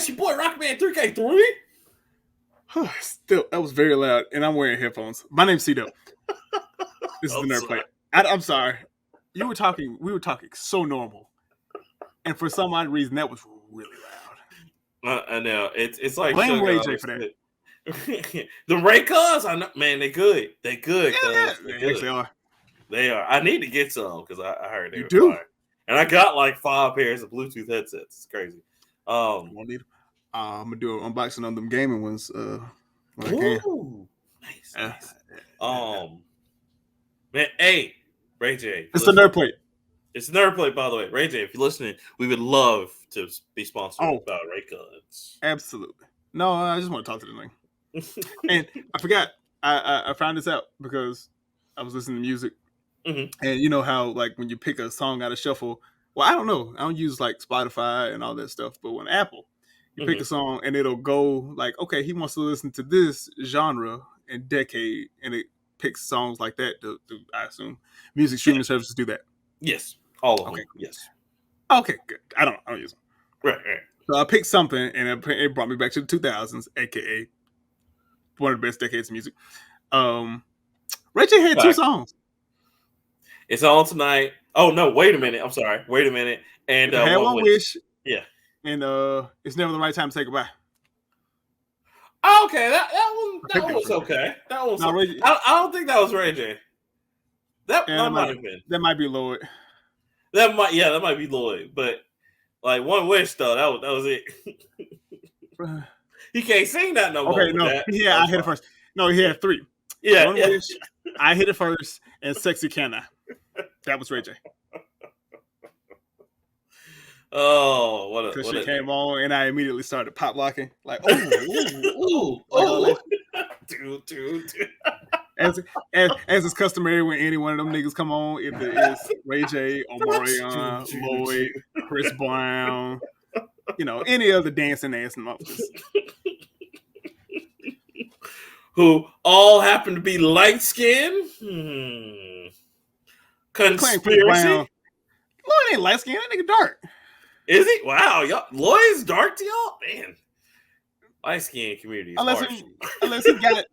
it's your boy Rockman3K3. Still, that was very loud, and I'm wearing headphones. My name's CDub. This is the Nerd Plate. I'm sorry. We were talking so normal, and for some odd reason, that was really loud. I know it's like blame Ray J for that. The Raycons, I know, man, they good. They good. Yeah, they good. Actually are. They are. I need to get some because I heard they do. Fire. And I got like 5 pairs of Bluetooth headsets. It's crazy. Won't need them. I'm gonna do an unboxing on them gaming ones when I can. Nice. Man, hey, Ray J. It's the Nerd Plate. It's the Nerd Plate, by the way. Ray J, if you're listening, we would love to be sponsored by Raycons. Absolutely. No, I just want to talk to the thing. And I forgot. I found this out because I was listening to music. Mm-hmm. And you know how, like, when you pick a song out of shuffle, well, I don't know. I don't use, like, Spotify and all that stuff. But when Apple, you pick a song and it'll go, like, okay, he wants to listen to this genre and decade. And it picks songs like that to I assume, music streaming services do that. Yes. All of them. Yes. Okay, good. I don't use them. Right. So I picked something, and it brought me back to the 2000s, aka one of the best decades of music. Ray J had 2 songs. It's on tonight. Oh no! Wait a minute. I'm sorry. Wait a minute. And I had One Wish. Yeah. And It's Never the Right Time to Say Goodbye. Okay, that one was okay. That one was. No, I don't think that was Ray J. That might have been. That might be Lloyd. That might be Lloyd. But like One Wish though, that was it. He can't sing that no more. Okay, no. I hit it first. No, he had 3. Yeah. One Wish, I Hit It First, and Sexy Can I. That was Ray J. Oh, what Because she came on, and I immediately started pop locking. Like, ooh. Dude. As is customary when any one of them niggas come on, if it is Ray J, Omarion, Lloyd, Chris Brown, any other dancing ass motherfuckers. Who all happen to be light skinned? Conspiracy? Lloyd ain't light skinned, that nigga dark. Is he? Wow, y'all, Lloyd's dark to y'all? Man. Light skinned community. Unless he got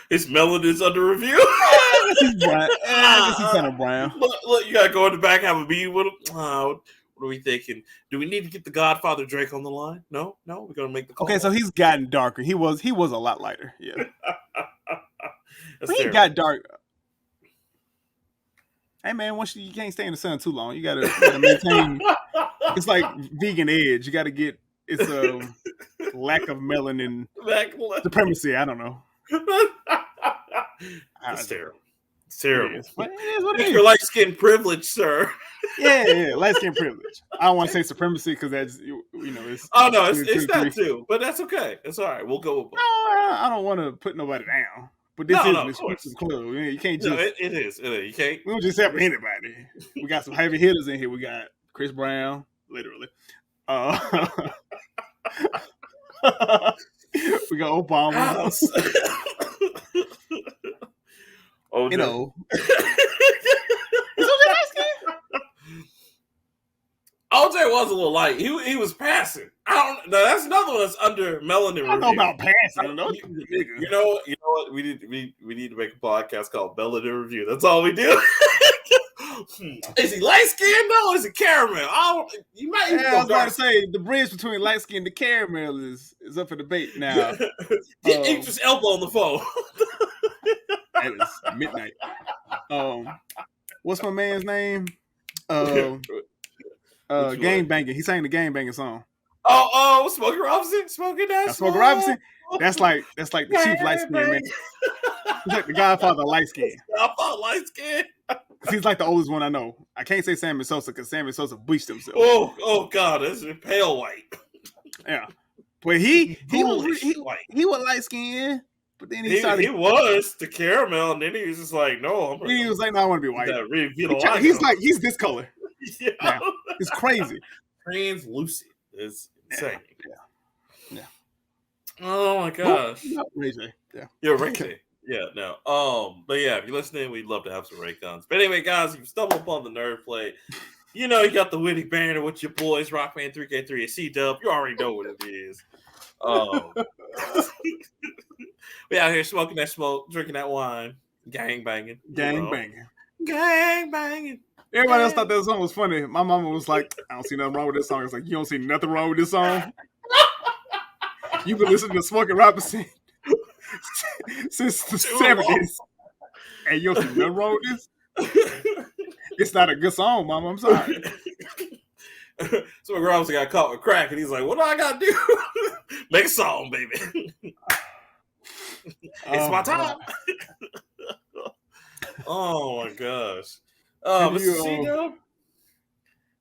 his melanin's under review. He's brown. I guess he's kind of brown. Look, you gotta go in the back, have a meeting with him. What are we thinking? Do we need to get the Godfather Drake on the line? No, we're gonna make the call. Okay, so he's gotten darker. He was a lot lighter. Yeah, but he got dark. Hey man, you can't stay in the sun too long. You gotta maintain. It's like vegan edge. You gotta get lack of melanin supremacy. I don't know. It's terrible. It's terrible. It is what it it's is. your light skin privilege, sir. Yeah, light skin privilege. I don't want to say supremacy because that's it's. Oh no, it's that too. But that's okay. It's all right. We'll go with both. No, I don't want to put nobody down. But this is an exclusive club. You can't just. No, it is. You can't. We don't just have anybody. We got some heavy hitters in here. We got Chris Brown, literally. We got Obama. Oh, is OJ OJ was a little light. He was passing. I don't know. That's another one that's under melanin. I don't know about passing. You know what? We need to make a podcast called Melanin Review. That's all we do. Is he light skinned though? Or is it caramel? You might. I was about to say the bridge between light skin and the caramel is up for debate now. He just elbow on the phone. It is midnight. What's my man's name? Game Banging. He sang the Game Banging song. Oh, Smokey Robinson. Smokey Robinson. That's like the chief light skin man. He's like the Godfather of light skin. Godfather light skin. He's like the oldest one I know. I can't say Sammy Sosa because Sammy Sosa bleached himself. Oh God, that's pale white. Yeah, but he was light skinned. But then he was the caramel, and then he was just like, "No, he was like, no, I want to be white." He's this color. Yeah, it's crazy. Translucent. It's insane. Yeah. Oh my gosh. Ray J. Yeah. Yeah, Ray J. Yeah, no. But yeah, if you're listening, we'd love to have some Raycons. But anyway, guys, if you stumble upon the Nerd Plate, You know, you got the witty banner with your boys, Rockman3K3 and CDub. You already know what it is. We out here smoking that smoke, drinking that wine, gang banging. Gang banging. Gang banging. Everybody else thought that song was funny. My mama was like, I don't see nothing wrong with this song. It's like, you don't see nothing wrong with this song? You've been listening to Smokey Robinson since the 70s. And you don't see nothing wrong with this? It's not a good song, Mama. I'm sorry. So Robinson got caught with crack, and he's like, "What do I gotta do? Make a song, baby. It's my time." Oh my gosh. Did you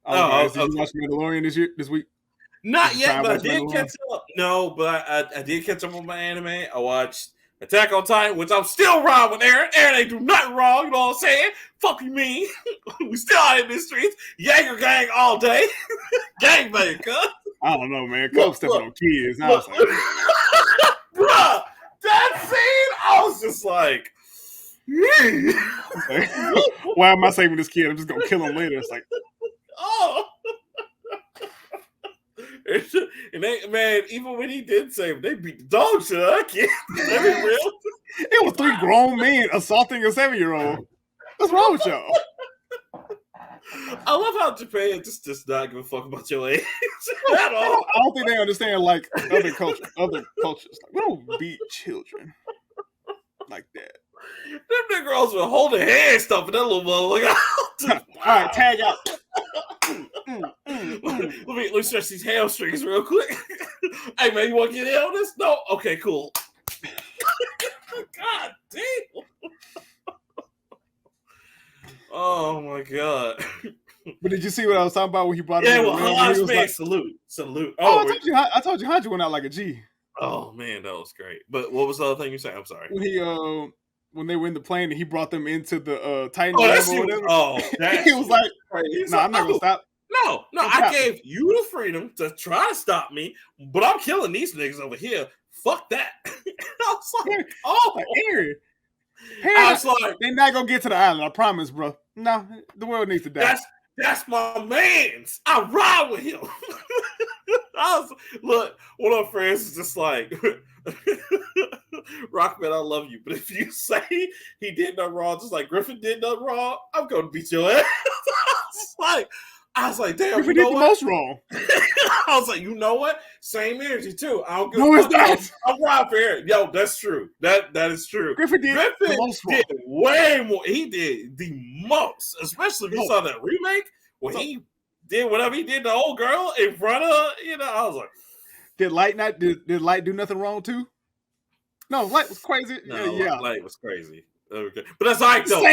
watch Mandalorian this week? Not yet, but I did catch up. No, but I did catch up on my anime. I watched Attack on Titan, which I'm still riding with Aaron. Aaron ain't do nothing wrong, you know what I'm saying? Fuck you mean. We still out in the streets. Jaeger gang all day. Gang bang, cuz. I don't know, man. Cub stepping on kids. Bruh, that scene, I was just like, why am I saving this kid? I'm just gonna kill him later. It's like, oh. And they, man, even when he did save him, they beat the dog shit out of that kid. That be real. It was 3 grown men assaulting a 7-year-old. What's wrong with y'all? I love how Japan just does not give a fuck about your age at all. I don't think they understand like other cultures. Like, we don't beat children like that. Them big girls were holding hands stuff and that little motherfucker. All right, tag out. Let me stretch these hamstrings real quick. Hey man, you want to get in on this? No? Okay, cool. God damn. Oh my god. But did you see what I was talking about when he brought it in? Yeah, well, Hans man, like, salute. Oh, I told you Hanji went out like a G. Oh man, that was great. But what was the other thing you said? I'm sorry. When they were in the plane and he brought them into the Titan or whatever. He was like, "No, I'm not gonna stop." No, I gave you the freedom to try to stop me, but I'm killing these niggas over here. Fuck that. I was like, Aaron, I was like, they're not gonna get to the island. I promise, bro. No, the world needs to die. That's my man's. I ride with him. Look, one of our friends is just like, Rockman, I love you, but if you say he did nothing wrong, just like Griffin did nothing wrong, I'm gonna beat your ass. I was like, damn, Griffin did the most wrong. I was like, you know what? Same energy too. I don't give no, it's not. I'm right here. Yo, that's true. That is true. Griffin did the most wrong. Way more. He did the most, especially if you saw that remake when he did whatever he did to the old girl in front of her. You know, I was like, did Light do nothing wrong too? No, Light was crazy. No, yeah, Light was crazy. Okay. But that's all right, though.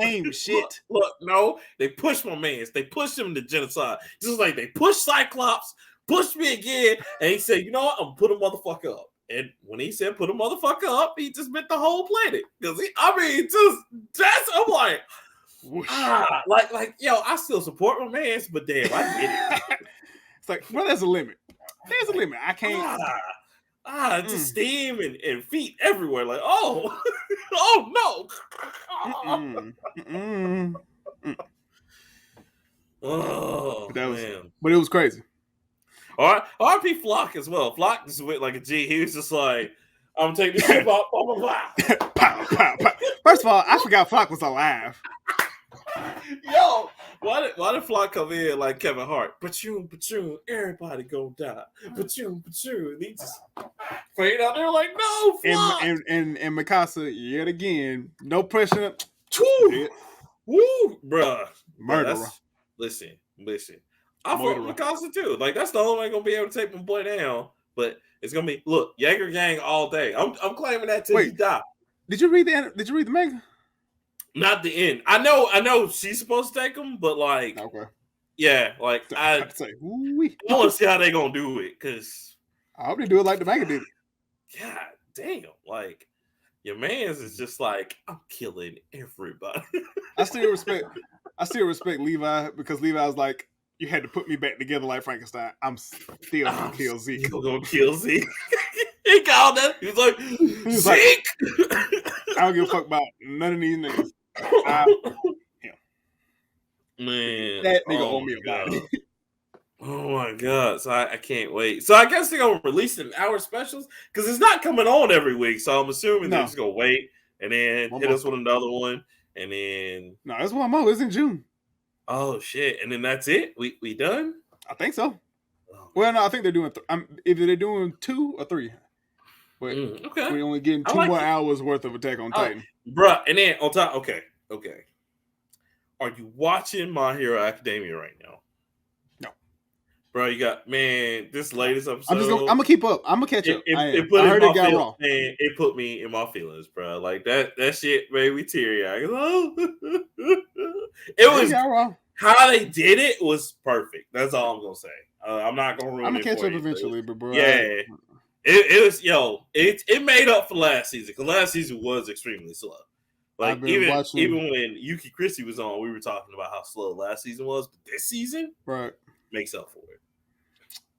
Same shit. Look, no, they pushed my mans. They pushed him to genocide. Just like they pushed Cyclops, pushed me again, and he said, you know what? I'm gonna put a motherfucker up. And when he said put a motherfucker up, he just meant the whole planet. Because I'm like, yo, I still support my mans, but damn, I get it. It's like, well, there's a limit. There's a limit. I can't. Just steam and feet everywhere. Like, oh no. Oh, man. But it was crazy. All right. RP Flock as well. Flock just went like a G. He was just like, I'm taking this shit out. Blah, blah, blah. Pow, pow, pow. First of all, I forgot Flock was alive. Yo, why did Flock come in like Kevin Hart? Pachoon, everybody gonna die. Pachoon. And he just played out there like, no, Flock. And Mikasa, yet again, no pressure. Woo, bruh. Murderer. Listen. I fuck with Mikasa too. Like, that's the only way gonna be able to take my boy down. But it's gonna be, look, Jaeger gang all day. I'm claiming that till he die. Did you read the manga? Not the end. I know she's supposed to take him, but like, okay, yeah, like I want to see how they gonna do it because I hope they do it like the manga did. God damn, like your man's is just like, I'm killing everybody. I still respect Levi because Levi's like, you had to put me back together like Frankenstein. I'm still gonna kill Zeke. Still gonna kill Zeke. He called that. He was like, Zeke. I don't give a fuck about none of these niggas. Man, That nigga oh owe me a my body. god. Oh my god! So I can't wait. So I guess they're gonna release an hour specials because it's not coming on every week. So I'm assuming they're No. just gonna wait and then One hit more. us with another one, and then No, that's one more. It's in June. oh shit, and then that's it. We done? I think so. Oh, Well, no, I think they're doing. Either they're doing 2 or 3, but okay. we're only getting 2 like more it. hours worth of Attack on Titan. Bruh, and then on top, okay. Are you watching My Hero Academia right now? No. Bro, you got, man, this latest episode. I'm gonna keep up. I'm gonna catch up. It put I heard in it my got feelings, raw. man. It put me in my feelings, bro. Like that shit made me teary eyed. Oh. It was got raw. how they did it was perfect. That's all I'm gonna say. I'm not gonna ruin I'm it gonna catch for up you, eventually, but bro, yeah. It was it made up for last season because last season was extremely slow. Like even when Yuki Christie was on, we were talking about how slow last season was, but this season makes up for it.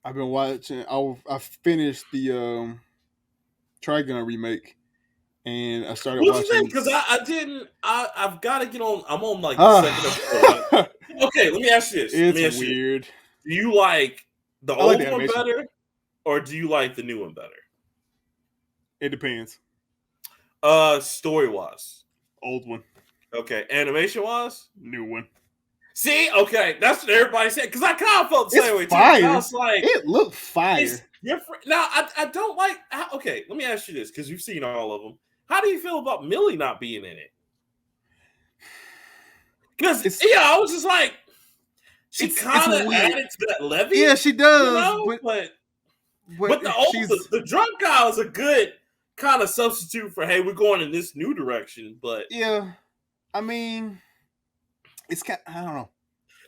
I've been watching. I finished the Trigun remake, and I started watching. What you think? Because I didn't. I've got to get on. I'm on like the second episode. Okay, let me ask you this. It's weird. Do you like the old one better, or do you like the new one better? It depends. Story wise, old one. Okay, animation wise, new one. See, okay, that's what everybody said because I kind of felt the same way too. I was like, it looked fire. It's different. Now, I don't like. Okay, let me ask you this because you've seen all of them. How do you feel about Millie not being in it? Because I was just like, she kind of added to that levy. Yeah, she does. You know? But the drunk guy was a good kind of substitute for, hey, we're going in this new direction. But yeah, I mean, it's kind. I don't know.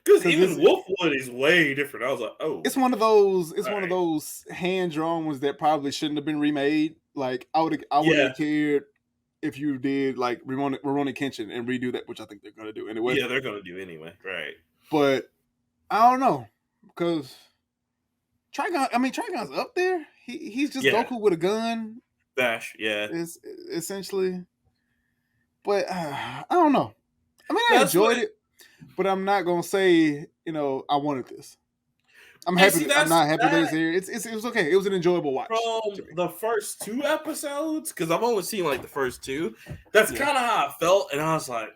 Because even Wolfwood is way different. I was like, oh, it's one of those. It's one of those hand drawn ones that probably shouldn't have been remade. Like I would have cared if you did like Rurouni Kenshin and redo that, which I think they're gonna do anyway. Yeah, they're gonna do anyway, right? But I don't know because Trigon. I mean, Trigon's up there. He's just Goku with a gun. Bash, yeah. It's essentially, but I don't know. I mean, I enjoyed it. But I'm not gonna say, I wanted this. I'm happy. I'm not happy that it's here. It was okay. It was an enjoyable watch. From the first 2 episodes, because I've only seen like the first 2. That's kind of how I felt, and I was like,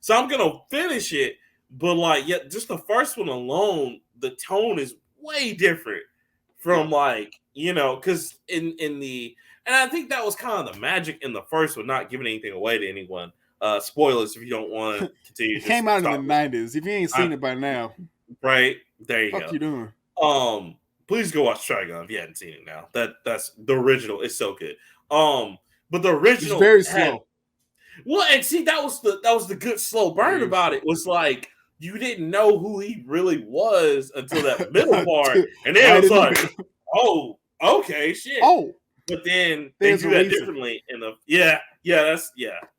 so I'm gonna finish it. But like, just the first one alone, the tone is way different from because in the and I think that was kind of the magic in the first one, not giving anything away to anyone. Spoilers if you don't want to continue. It came out in the 90s. If you ain't seen it by now, right there you go. What you doing? Please go watch Trigun if you hadn't seen it now. That's the original. It's so good. But the original is very slow. Well, and see that was the good slow burn about it. Was like you didn't know who he really was until that middle part, and then it was like, oh, okay, shit. Oh, but then they do that differently in the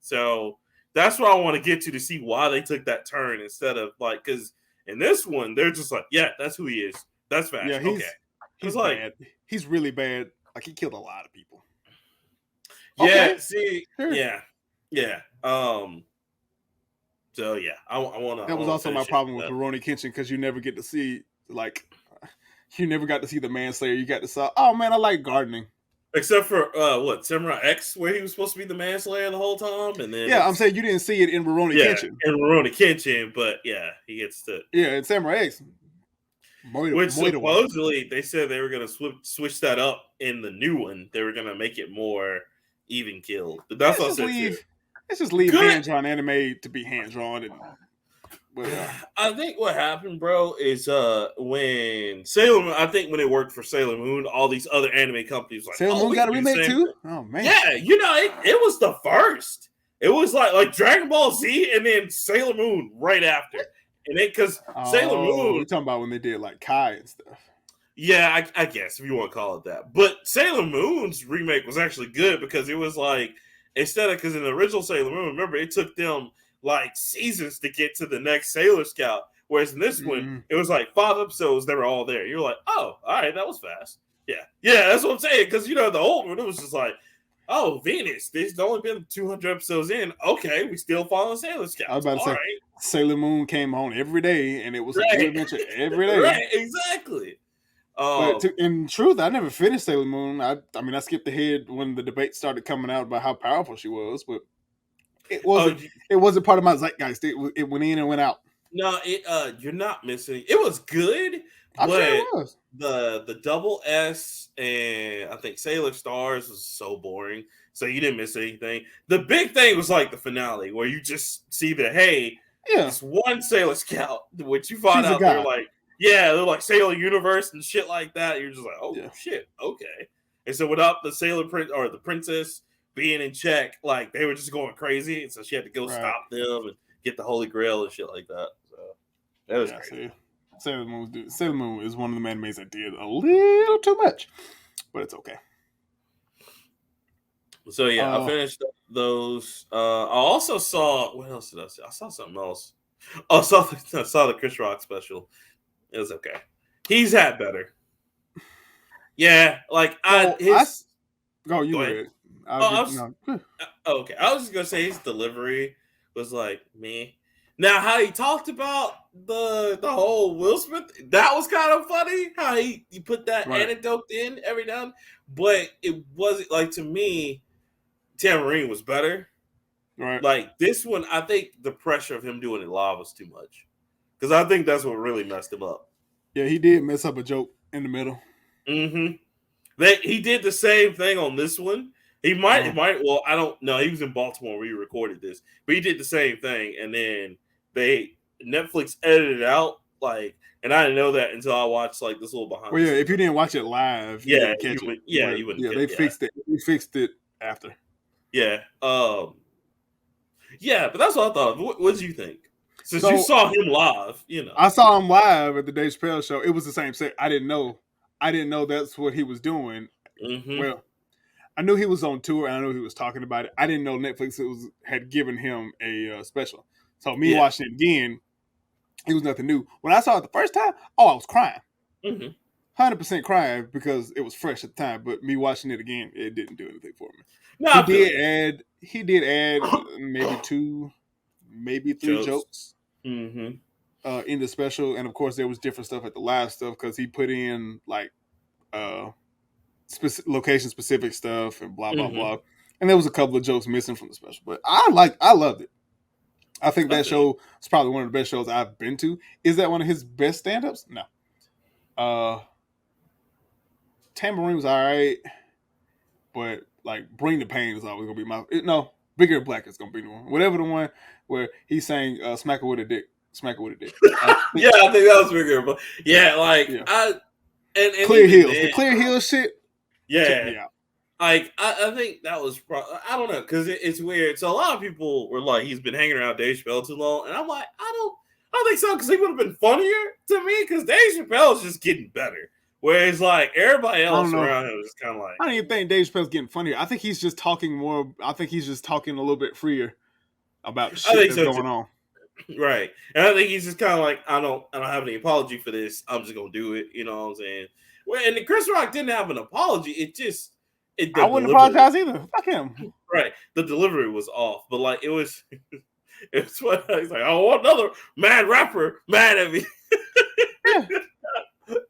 So that's what I want to get to see why they took that turn instead of like because in this one they're just like, yeah, that's who he is. That's fast. Yeah, he's like bad. He's really bad. Like he killed a lot of people. Yeah. Okay. See. Sure. Yeah. So yeah, I want to. That was also my problem with Rurouni Kenshin because you never get to see you never got to see the manslayer. You got to see. Oh man, I like gardening. Except for Samurai X, where he was supposed to be the manslayer the whole time, and then I'm saying you didn't see it in Rurouni Kenshin. In Rurouni Kenshin, but he gets to in Samurai X. Which supposedly they said they were going to switch that up in the new one. They were going to make it more even killed. But that's what I said too. Let's just leave hand-drawn anime to be hand-drawn. I think what happened, bro, is when Sailor Moon, I think when it worked for Sailor Moon, all these other anime companies like Sailor Moon got a remake too? Oh man. Yeah, it was the first. It was like Dragon Ball Z and then Sailor Moon right after. And then because Sailor Moon, you're talking about when they did like Kai and stuff. Yeah, I guess if you want to call it that. But Sailor Moon's remake was actually good because it was like because in the original Sailor Moon, remember it took them like seasons to get to the next Sailor Scout. Whereas in this one, it was like 5 episodes, they were all there. You're like, oh, all right, that was fast. Yeah, that's what I'm saying. Because the old one, it was just like, oh, Venus, there's only been 200 episodes in. Okay, we still following Sailor Scouts. I was about to say, Sailor Moon came on every day, and it was a Right. new adventure every day. Right, exactly. But in truth, I never finished Sailor Moon. I mean, I skipped ahead when the debate started coming out about how powerful she was, but it wasn't part of my zeitgeist. It went in and went out. No, you're not missing. It was good, I'm sure but it was. the double S and I think Sailor Stars was so boring. So you didn't miss anything. The big thing was like the finale where you just see that hey, Yeah, this one Sailor Scout, which you find she's a out they're god. like, yeah, they're like Sailor Universe and shit like that. You're just like, oh Yeah. shit, okay. And so without the Sailor Prince or the princess being in check, like they were just going crazy, and so she had to go Right. stop them and get the Holy Grail and shit like that. So that was crazy. See, Sailor Moon is one of the animes that did a little too much, but it's okay. So yeah, I finished those. I also saw what else did I see? I saw something else. Oh, I saw the Chris Rock special. It was okay. He's had better. Yeah, like go you go ahead. Okay. I was just gonna say his delivery was like me. Now how he talked about the whole Will Smith, that was kind of funny. How he put that anecdote in every now and then, but it wasn't like to me. Tamarine was better. Right. Like this one, I think the pressure of him doing it live was too much. Because I think that's what really messed him up. Yeah, he did mess up a joke in the middle. Mm-hmm. He did the same thing on this one. He might, well, I don't know. He was in Baltimore where he recorded this, but he did the same thing. And then Netflix edited it out. Like, and I didn't know that until I watched like this little behind. Well, yeah, if you didn't watch it live, you didn't catch it. You wouldn't. Yeah, they fixed it. They fixed it after. Yeah. Yeah, but that's what I thought. What did you think? Since you saw him live, I saw him live at the Dave Chappelle show. It was the same set. I didn't know that's what he was doing. Mm-hmm. Well, I knew he was on tour, and I knew he was talking about it. I didn't know Netflix had given him a special. So me watching it again, it was nothing new. When I saw it the first time, I was crying. 100% crying because it was fresh at the time. But me watching it again, it didn't do anything for me. No, he did add maybe 2, maybe 3 jokes in the special, and of course there was different stuff at the live stuff because he put in like location specific stuff and blah blah blah, and there was a couple of jokes missing from the special. But I loved it. I think that show is probably one of the best shows I've been to. Is that one of his best stand-ups? No. Tambourine was all right, but like Bring the Pain is always gonna be Bigger and Black is gonna be the one. Whatever the one where he's saying smack her with a dick. Smack her with a dick. Yeah, I think that was Bigger and Black. Yeah, like and Clear Heels. The Clear Heels shit. Yeah. Like I think that was I don't know, because it's weird. So a lot of people were like, he's been hanging around Dave Chappelle too long, and I'm like, I don't think so, because he would have been funnier to me, because Dave Chappelle is just getting better. Whereas like everybody else around him is kind of like, I don't even think Dave Chappelle's getting funnier. I think he's just talking more. I think he's just talking a little bit freer about shit that's going on. Right. And I think he's just kind of like, I don't have any apology for this. I'm just gonna do it. You know what I'm saying? Well, and Chris Rock didn't have an apology. I wouldn't apologize either. Fuck him. Right. The delivery was off, but like it was what he's like, I want another mad rapper mad at me.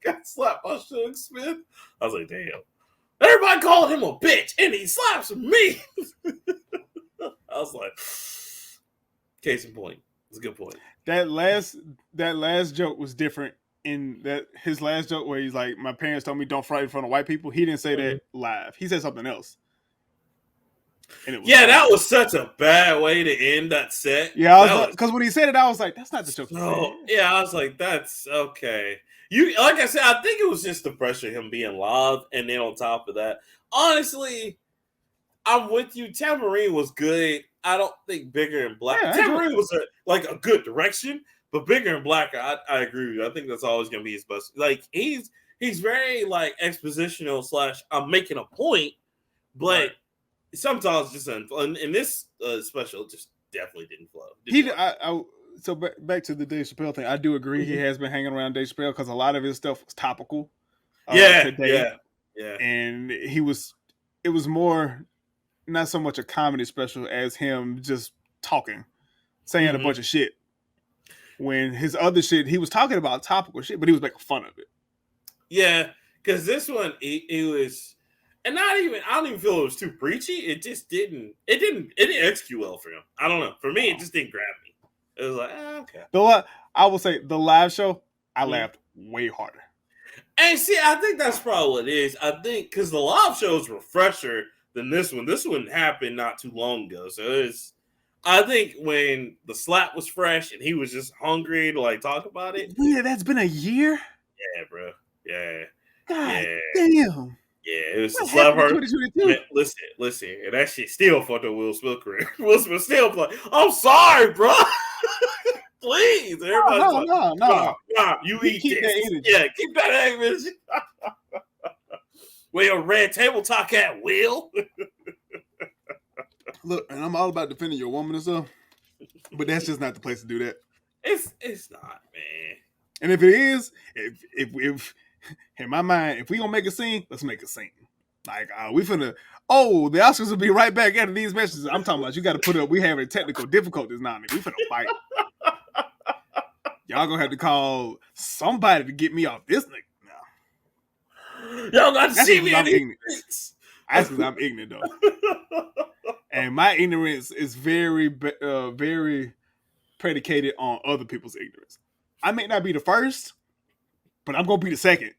Got slapped by Suge Smith. I was like, damn. Everybody called him a bitch, and he slaps me. I was like, case in point. It's a good point. That last joke was different. In that his last joke where he's like, my parents told me don't fight in front of white people. He didn't say that live. He said something else. And that was such a bad way to end that set. Yeah, because when he said it, I was like, that's not the joke. Yeah, I was like, that's okay. Like I said, I think it was just the pressure of him being live, and then on top of that, honestly, I'm with you. Tambourine was good. I don't think Bigger and Black. Tambourine was a good direction. But Bigger and Black, I agree with you. I think that's always going to be his best. Like, he's very, like, expositional / I'm making a point, but sometimes just in this special, just definitely didn't flow. So back to the Dave Chappelle thing, I do agree he has been hanging around Dave Chappelle because a lot of his stuff was topical. Yeah. And it was more, not so much a comedy special as him just talking, saying a bunch of shit. when his other shit, he was talking about topical shit, but he was making fun of it. Yeah, because this one it was, and not even I don't even feel it was too preachy. It just didn't execute well for him. I don't know. For me, it just didn't grab me. It was like, okay. I will say the live show, I laughed way harder. And see, I think that's probably what it is. I think because the live shows were fresher than this one. This one happened not too long ago, so it's. I think when the slap was fresh and he was just hungry to like talk about it. Yeah, that's been a year. Yeah, bro. Yeah. God yeah. damn. Yeah, it was the slap her. Listen, and that shit still fucked up Will Smith career. Will Smith still like, I'm sorry, bro. Please, everybody's no. You eat this. Yeah, keep that energy. Where your red table talk at, Will? Look, and I'm all about defending your woman and stuff, but that's just not the place to do that. It's not, man. And if it is, if in my mind, if we gonna make a scene, let's make a scene. Like we finna. Oh, the Oscars will be right back after these messages. I'm talking about you got to put up. We having technical difficulties now. We finna fight. Y'all gonna have to call somebody to get me off this nigga now. Y'all got to see me in these. That's because I'm ignorant though, and my ignorance is very, very predicated on other people's ignorance. I may not be the first, but I'm gonna be the second.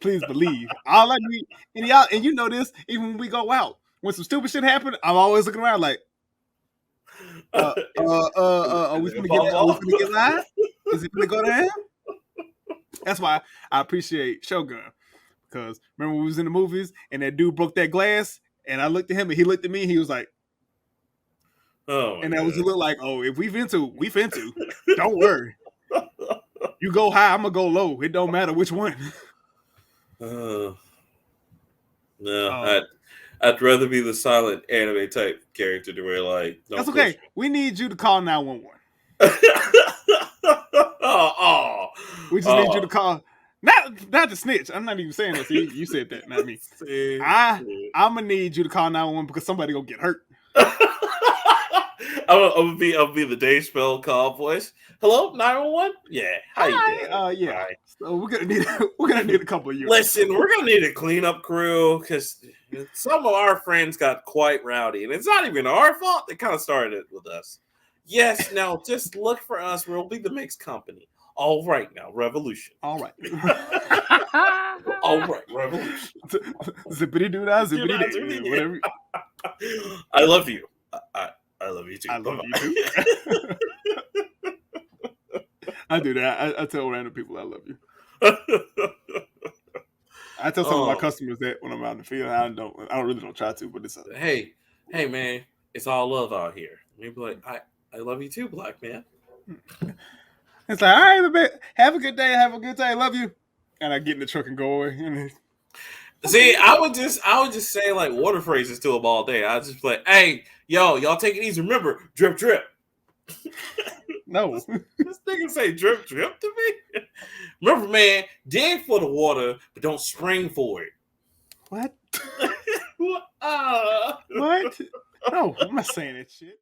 Please believe. All I need, and y'all, and you know this, even when we go out, when some stupid shit happen, I'm always looking around like, are we gonna get live? Is it gonna go down? That's why I appreciate Shogun. Because remember when we was in the movies and that dude broke that glass and I looked at him and he looked at me and he was like, oh, and that was a little like, oh, if we fintu, don't worry. You go high, I'm gonna go low. It don't matter which one. No, I'd rather be the silent anime type character to where like that's okay. We need you to call 911. We just need you to call. Not to snitch. I'm not even saying that. See, you said that, not me. I'm gonna need you to call 911 because somebody gonna get hurt. I'm gonna be the Dave Chappelle call voice. Hello, 911. Yeah, how you doing? Yeah. Hi. So we're gonna need a couple of years. Listen, we're gonna need a cleanup crew because some of our friends got quite rowdy, and it's not even our fault. They kind of started it with us. Yes, now just look for us. We'll be the mixed company. All right, now revolution. All right. All right, revolution. Zippity doo dah, zippity doo. Whatever. I love you. I love you too. I love you too. I do that. I tell random people I love you. I tell some of my customers that when I'm out in the field. I don't try to, but it's hey man, it's all love out here. Maybe like I love you too, black man. It's like, all right, have a good day, love you. And I get in the truck and go away. See, I would just say like water phrases to them all day. I just be like, hey, y'all take it easy. Remember, drip, drip. No. This nigga say drip, drip to me. Remember, man, dig for the water, but don't spring for it. What? What? No, I'm not saying that shit.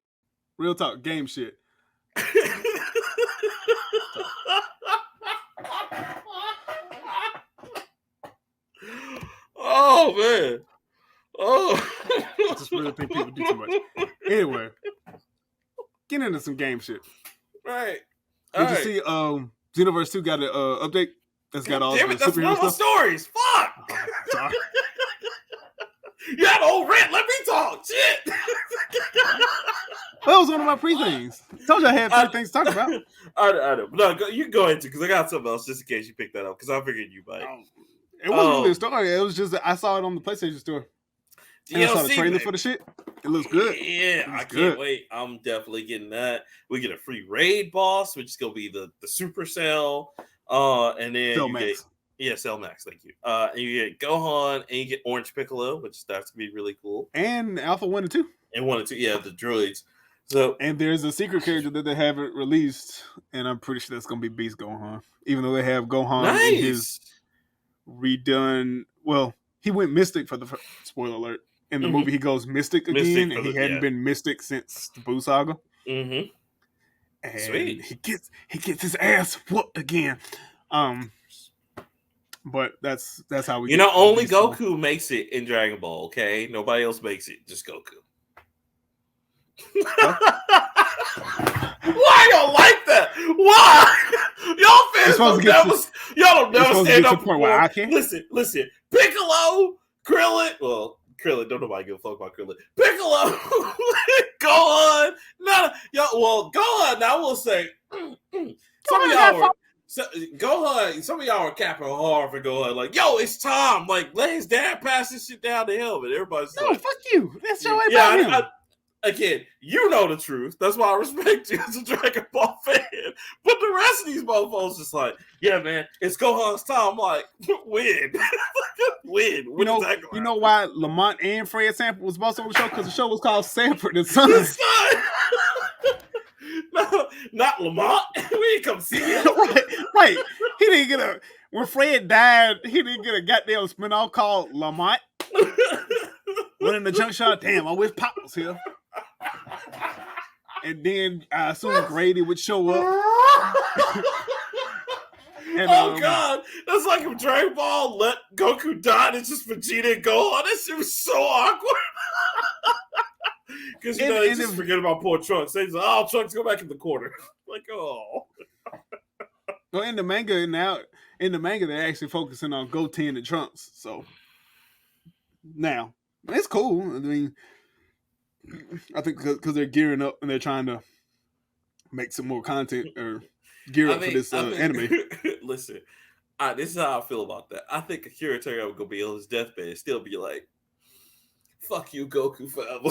Real talk, game shit. Oh man. Oh. I just really think people do too much. Anyway, get into some game shit. Right. Did you see Xenoverse 2 got an update that's got all the that's one of my stories. Fuck. Oh, sorry. You had a whole rant. Let me talk. Shit. That was one of my pre-things. Told you I had 3 things to talk about. I know. No, you go into because I got something else just in case you picked that up because I figured you might. It wasn't really a story. It was just I saw it on the PlayStation Store. And I saw the trailer for the shit. It looks good. Yeah, I can't wait. I'm definitely getting that. We get a free raid boss, which is gonna be the Supercell. And then Cell Max. Cell Max. Thank you. And you get Gohan, and you get Orange Piccolo, which that's gonna be really cool. And Alpha 1 and 2. And 1 and 2, yeah, the droids. So and there's a secret character that they haven't released, and I'm pretty sure that's gonna be Beast Gohan. Even though they have Gohan in his redone. Well, he went Mystic for the spoiler alert. In the movie, he goes Mystic again, and he hadn't been Mystic since the Buu Saga. Mm-hmm. and Sweet. he gets his ass whooped again. But that's how we. Only Goku makes it in Dragon Ball. Okay, nobody else makes it. Just Goku. Why y'all like that? Why? Y'all fans don't never stand up for where I can. Listen. Piccolo, Krillin. Well, Krillin, don't nobody give a fuck about Krillin. Piccolo, Gohan. Gohan. Now I will say, some of y'all are capping hard for Gohan. Like, yo, it's time. Like, let his dad pass this shit down to him, and everybody's like, fuck you. That's your way about him. Again, you know the truth. That's why I respect you as a Dragon Ball fan. But the rest of these motherfuckers just like, yeah, man, it's Gohan's time. I'm like, win. Win. You know why Lamont and Fred Sanford was both on the show? Because the show was called Sanford and Sons. No, not Lamont. We didn't come see him. Right. He didn't get when Fred died, he didn't get a goddamn spinoff called Lamont. Went in the junk shot. Damn, I wish Pop was here. And then I assume Grady would show up. And, God, that's like if Dragon Ball let Goku die and it's just Vegeta and Gohan. That shit was so awkward. Because they just forget about poor Trunks. They just Trunks, go back in the corner. Like, oh. Well, in the manga they're actually focusing on Goten and Trunks. So now it's cool. I mean, I think because they're gearing up and they're trying to make some more content or gear up for this anime. Listen, this is how I feel about that. I think Akira Toriyama will be on his deathbed and still be like, fuck you, Goku, forever.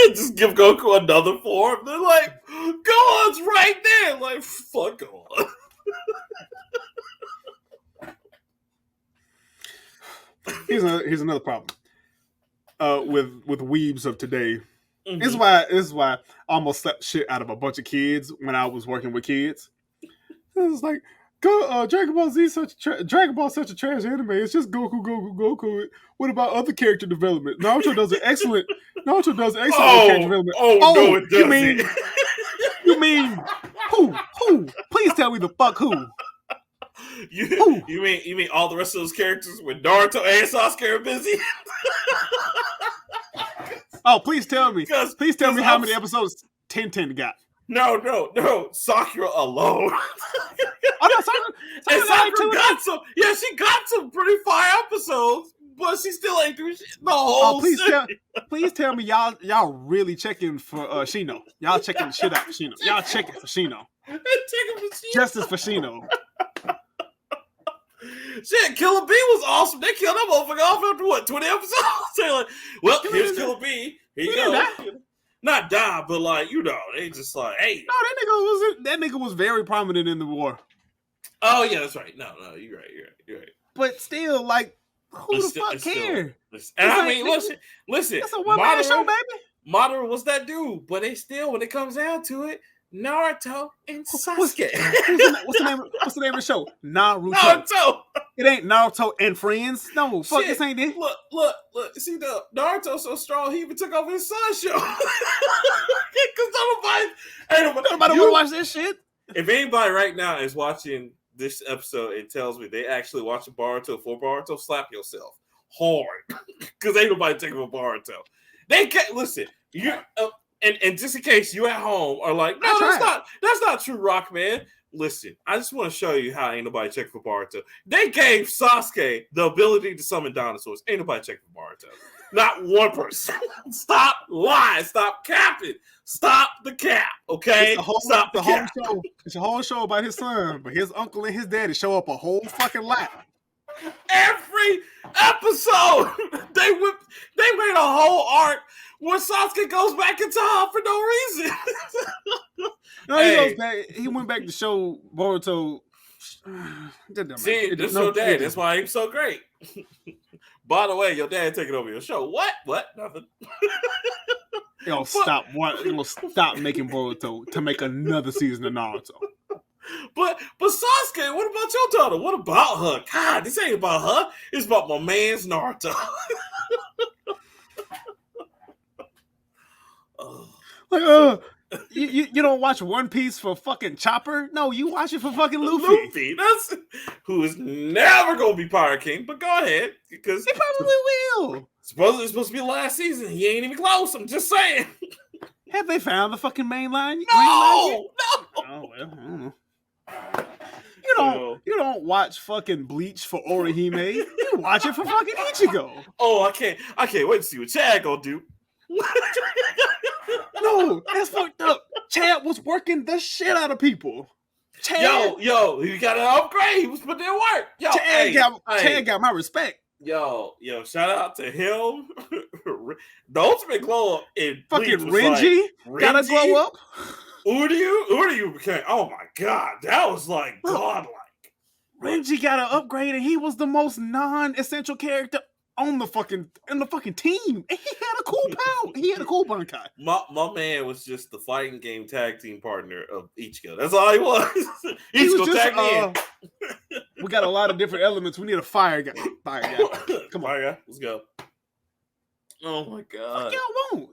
Just give Goku another form. They're like, Gohan's right there. Like, fuck Gohan. Here's another problem. With weebs of today. Mm-hmm. This is why I almost slapped shit out of a bunch of kids when I was working with kids. It was like, Dragon Ball Z Dragon Ball such a trash anime. It's just Goku. What about other character development? Naruto does excellent character development. No, it doesn't. You mean who? Please tell me the fuck who. You mean all the rest of those characters with Naruto and Sasuke are busy? Oh, please tell me. Please tell me how many episodes 10 got. No. Sakura alone. Sakura got some. Yeah, she got some pretty fire episodes, but she still ain't doing shit. The whole please tell me y'all really checking for Shino. Y'all checking shit out for Shino. Y'all checking for Shino. Justice for Shino. Shit, Killer Bee was awesome. They killed that motherfucker off after what, 20 episodes? They're like, well, here's Killer Bee. Here you go. Not die, but like, they just like, hey. No, that nigga was very prominent in the war. Oh yeah, that's right. No, you're right. But still, like, who the fuck care? And I mean, listen. It's a one-man show, baby. Madara was that dude, but they still, when it comes down to it, Naruto and Sasuke. What's the name of the show? Naruto. It ain't Naruto and friends. No, fuck, this ain't it. Look. See, the Naruto's so strong, he even took over his son's show. Because nobody want to watch this shit. If anybody right now is watching this episode and tells me they actually watching Boruto for Boruto, slap yourself hard. Because ain't nobody taking for Boruto. They can't listen. And just in case you at home are like, no, that's not true, Rock Man. Listen, I just want to show you how ain't nobody checking for Boruto. They gave Sasuke the ability to summon dinosaurs. Ain't nobody checking for Boruto. Not one person. Stop lying. Stop capping. Stop the cap. Okay? Stop the cap. Whole show. It's a whole show about his son, but his uncle and his daddy show up a whole fucking lot. Every episode, they made a whole arc where Sasuke goes back in time for no reason. No, he goes back. He went back to show Boruto. See, this is your dad. That's why he's so great. By the way, your dad taking over your show. What? Nothing. He'll stop making Boruto to make another season of Naruto. But Sasuke, what about your daughter? What about her? God, this ain't about her. It's about my man's Naruto. You don't watch One Piece for fucking Chopper? No, you watch it for fucking Luffy. Luffy, that's who is never gonna be Pirate King. But go ahead, because he probably will. Supposedly it's supposed to be last season. He ain't even close. I'm just saying. Have they found the fucking main line? No. Oh well, I don't know. You don't watch fucking Bleach for Orihime. You watch it for fucking Ichigo. Oh, I can't wait to see what Chad gonna do. No, that's fucked up. Chad was working the shit out of people. Chad, yo, he got an upgrade. He was putting in work. Yo, Chad got my respect. Yo, shout out to him. The ultimate glow up in fucking Bleach was Renji, like, gotta glow up. Uryu became, oh my god, that was like godlike. Renji got an upgrade and he was the most non-essential character on the fucking team. And he had a cool power. He had a cool bankai. My man was just the fighting game tag team partner of Ichigo. That's all he was. Ichigo tag me in. We got a lot of different elements. We need a fire guy. Come on. Fire guy. Let's go. Oh my god. Fuck y'all won't.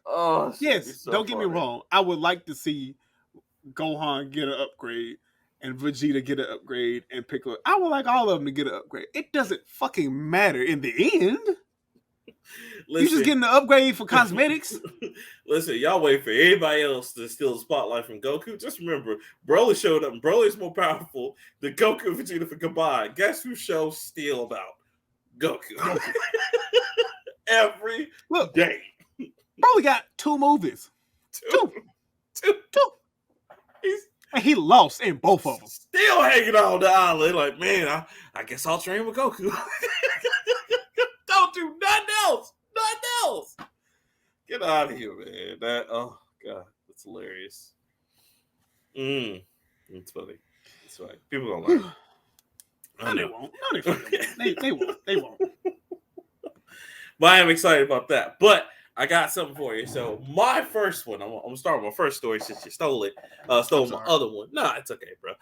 Oh, yes, so don't get me wrong. I would like to see Gohan get an upgrade and Vegeta get an upgrade and Piccolo. I would like all of them to get an upgrade. It doesn't fucking matter in the end. You just getting an upgrade for cosmetics. Listen, y'all wait for everybody else to steal the spotlight from Goku. Just remember, Broly showed up and Broly's more powerful than Goku and Vegeta for combined. Guess who shows steal about? Goku. Every day. Broly got 2 movies. Two. And he lost in both of them. Still hanging on the island. Like, man, I guess I'll train with Goku. Don't do nothing else. Nothing else. Get out of here, man. Oh, God. That's hilarious. It's funny. It's funny. People don't learn. No, they won't. They won't. But I am excited about that. But I got something for you. So my first one, I'm gonna start with my first story since you stole it. Stole my other one. Nah, it's okay, bro.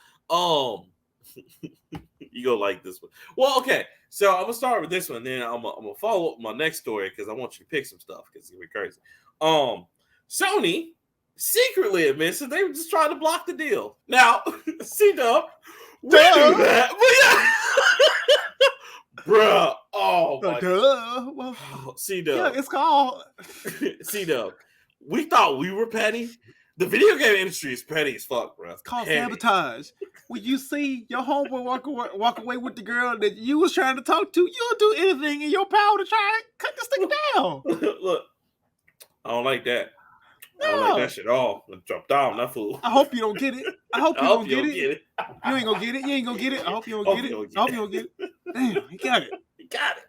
You gonna like this one. Well, okay. So I'm gonna start with this one, then I'm gonna follow up my next story because I want you to pick some stuff because it's gonna be crazy. Sony secretly admits that they were just trying to block the deal. Now, CDub, we do that, but yeah. Bruh, oh my god. Well, CDub. Yeah, it's called CDub. We thought we were petty. The video game industry is petty as fuck, bro. It's called sabotage. When you see your homeboy walk away with the girl that you was trying to talk to, you'll do anything in your power to try and cut this thing down. Look, I don't like that. I don't like that shit at all. Drop down, that fool. I hope you don't get it. I hope you don't get it. You ain't gonna get it. You ain't gonna get it. I hope you don't get it. I hope you don't get it. Damn, he got it. He got it.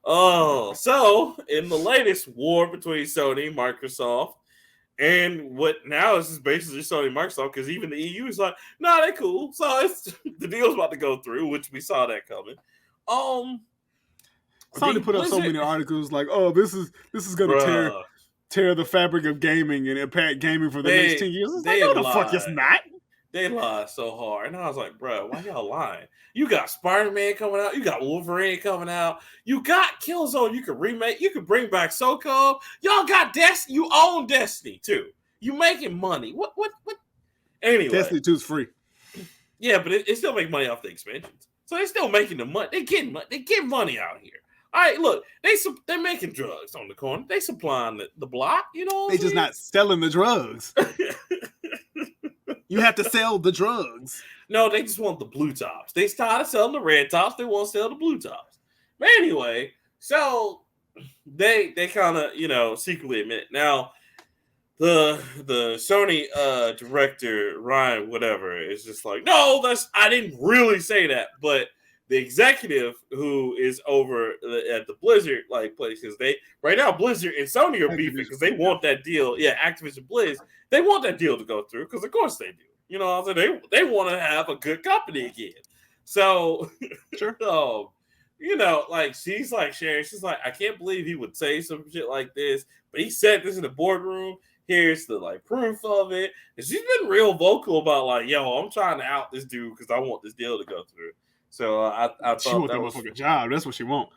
Oh, so in the latest war between Sony, Microsoft, and what now is basically Sony, Microsoft, because even the EU is like, nah, they cool. So it's the deal's about to go through, which we saw that coming. Sony put up so many articles like, oh, this is gonna tear the fabric of gaming and impact gaming for the next 10 years. It's like, no, the fuck it's not. They lie so hard. And I was like, bro, why y'all lying? You got Spider-Man coming out. You got Wolverine coming out. You got Killzone. You could remake. You could bring back SoCo. Y'all got Destiny. You own Destiny, too. You making money. What? Anyway. Destiny 2 is free. Yeah, but it still make money off the expansions. So they're still making the money. They getting money out here. All right, look, they're making drugs on the corner. They supplying the block, you know. They just not selling the drugs. You have to sell the drugs. No, they just want the blue tops. They started selling the red tops. They want to sell the blue tops. But anyway, so they kind of secretly admit it. Now the Sony director Ryan whatever is just like, no, I didn't really say that, but the executive who is over at the Blizzard place, because right now Blizzard and Sony are beefing because they want that deal. Yeah, Activision Blizz, they want that deal to go through because of course they do. You know what I'm saying? They want to have a good company again. So, sure. She's like sharing. She's like, I can't believe he would say some shit like this, but he said this in the boardroom. Here's the proof of it. And she's been real vocal about yo, I'm trying to out this dude because I want this deal to go through. So I thought she want that motherfucking job. That's what she want.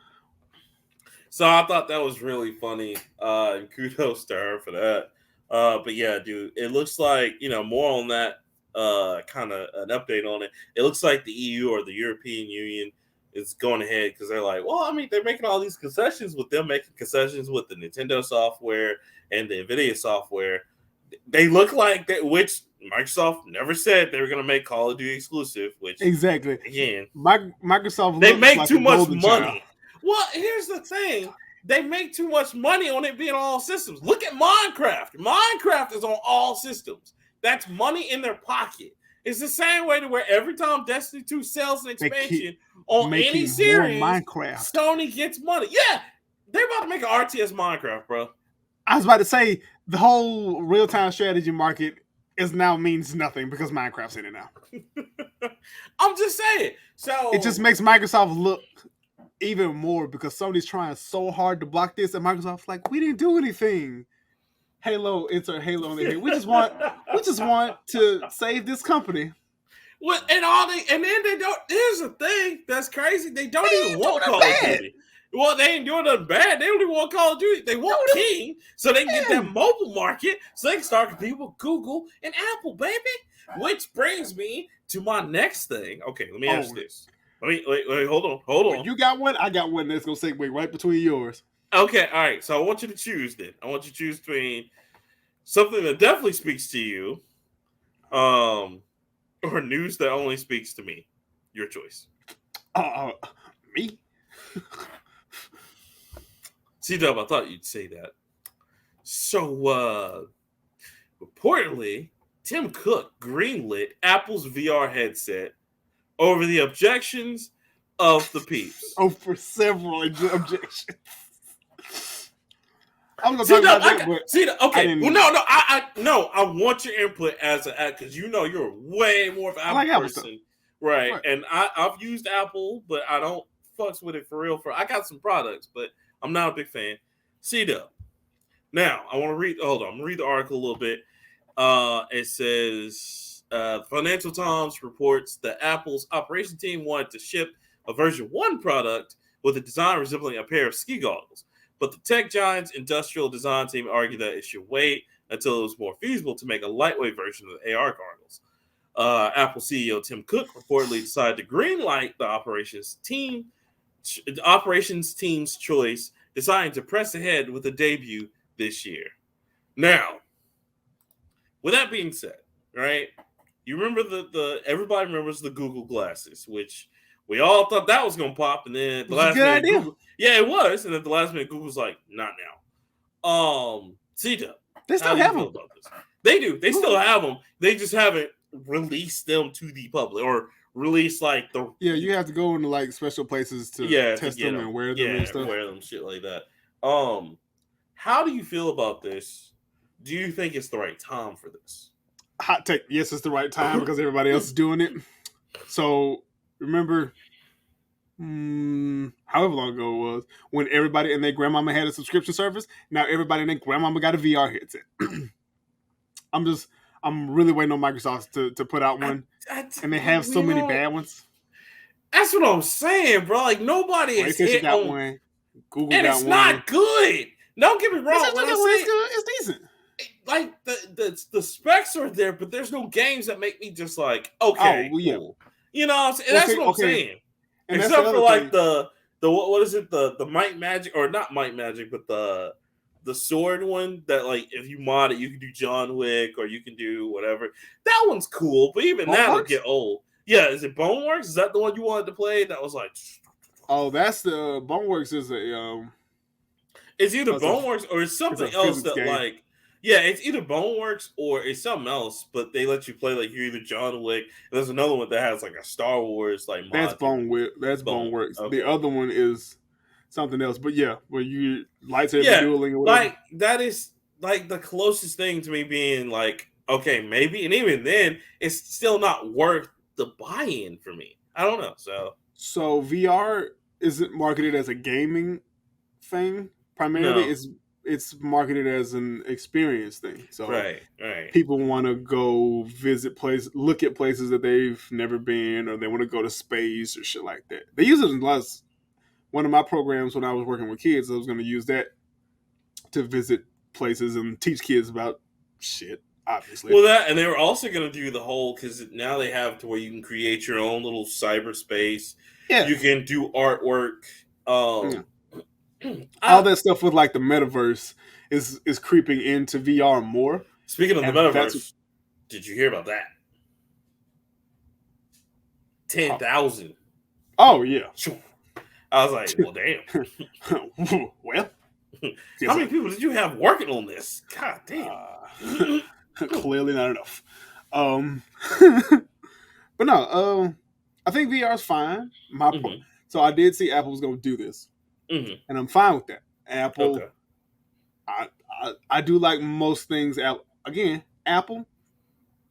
So I thought that was really funny. And kudos to her for that. But yeah, dude, it looks like, more on that, kind of an update on it. It looks like the EU or the European Union is going ahead because they're like, well, I mean, they're making all these concessions with them making concessions with the Nintendo software and the Nvidia software. They look like that, which Microsoft never said they were going to make Call of Duty exclusive. Which exactly, again, Microsoft they looks make like too a much golden money. child. Well, here's the thing. They make too much money on it being on all systems. Look at Minecraft. Minecraft is on all systems. That's money in their pocket. It's the same way to where every time Destiny 2 sells an expansion on any series, Minecraft. Sony gets money. Yeah, they're about to make an RTS Minecraft, bro. I was about to say the whole real-time strategy market is now means nothing because Minecraft's in it now. I'm just saying. So it just makes Microsoft look even more because Sony's trying so hard to block this, and Microsoft's like, we didn't do anything. Halo, it's a Halo on the head. We just want to save this company. Well, and then they don't. Here's the thing that's crazy. They don't even want Call of Duty. Well, they ain't doing nothing bad. They only want Call of Duty. They want King so they can get that mobile market so they can start competing with Google and Apple, baby. Which brings me to my next thing. Okay, let me ask this. Wait, hold on. You got one? I got one that's going to segue right between yours. Okay, all right. So I want you to choose then. I want you to choose between something that definitely speaks to you, or news that only speaks to me. Your choice. Me? CDub, I thought you'd say that. So, reportedly, Tim Cook greenlit Apple's VR headset over the objections of the peeps. For several objections. I'm gonna talk about that, but okay. Well, no. I want your input as because you're way more of an Apple person, right? And I've used Apple, but I don't fucks with it for real. I got some products, but I'm not a big fan. CDub. Now I want to read. Hold on, I'm gonna read the article a little bit. It says Financial Times reports that Apple's operations team wanted to ship a version 1 product with a design resembling a pair of ski goggles. But the tech giant's industrial design team argued that it should wait until it was more feasible to make a lightweight version of the AR goggles. Apple CEO Tim Cook reportedly decided to greenlight the operations team's choice, deciding to press ahead with the debut this year. Now, with that being said, right? You remember everybody remembers the Google glasses, which we all thought that was gonna pop, and then at the last minute, Google, it was, and at the last minute, Google's like, not now. CDub, they still have them. About this? They do. They still have them. They just haven't released them to the public or released like the. Yeah, you have to go into like special places to test them and wear them and stuff. Wear them, shit like that. How do you feel about this? Do you think it's the right time for this? Hot take. Yes, it's the right time because everybody else is doing it. So remember, however long ago it was, when everybody and their grandmama had a subscription service. Now everybody and their grandmama got a VR headset. I'm really waiting on Microsoft to put out one, and they have so many bad ones. That's what I'm saying, bro. Like nobody is hit on one. Google and got it's one. Not good. Don't get me wrong. It's decent. Like the specs are there, but there's no games that make me just like, okay, cool. You know, that's what I'm saying. And except for like the what is it, the Might Magic, or not Might Magic, but the sword one that like if you mod it, you can do John Wick or you can do whatever. That one's cool, but even that'll get old. Yeah, is it Boneworks? Is that the one you wanted to play? That was like, oh, that's the Boneworks is a it's either Boneworks or it's something else that game. Like. Yeah, it's either Boneworks or it's something else, but they let you play like you're either John Wick. And there's another one that has like a Star Wars like. That's Boneworks. That's Boneworks. Okay. The other one is something else, but yeah, where you lightsaber dueling or whatever. Like that is like the closest thing to me being like, okay, maybe, and even then, it's still not worth the buy-in for me. I don't know. So VR isn't marketed as a gaming thing primarily. No. It's marketed as an experience thing. So right. People want to go visit places, look at places that they've never been, or they want to go to space or shit like that. They use it in one of my programs when I was working with kids. I was going to use that to visit places and teach kids about shit, obviously. Well, that, and they were also going to do the whole, because now they have to where you can create your own little cyberspace. Yeah. You can do artwork. All that stuff with like the metaverse is creeping into VR more. Speaking of the metaverse, did you hear about that? 10,000. Oh yeah. I was like, well, damn. Well, how many people did you have working on this? God damn. Clearly not enough. But no, I think VR is fine. So I did see Apple was going to do this, and I'm fine with that. Apple, okay. I do like most things. Again, Apple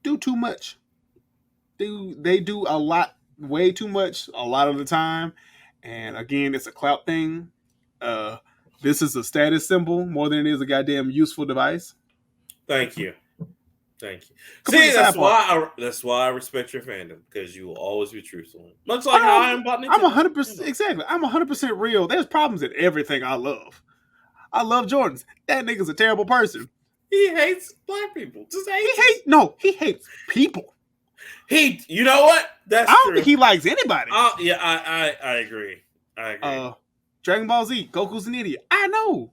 do too much. They do a lot, way too much, a lot of the time. And again, it's a clout thing. This is a status symbol more than it is a goddamn useful device. Thank you. See, that's why I respect your fandom, because you will always be truthful. Much like how I am about Nintendo. I'm 100% exactly. I'm 100% real. There's problems in everything I love. I love Jordans. That nigga's a terrible person. He hates black people. He hates people. You know what? That's I don't think he likes anybody. Yeah, I agree. Dragon Ball Z, Goku's an idiot. I know.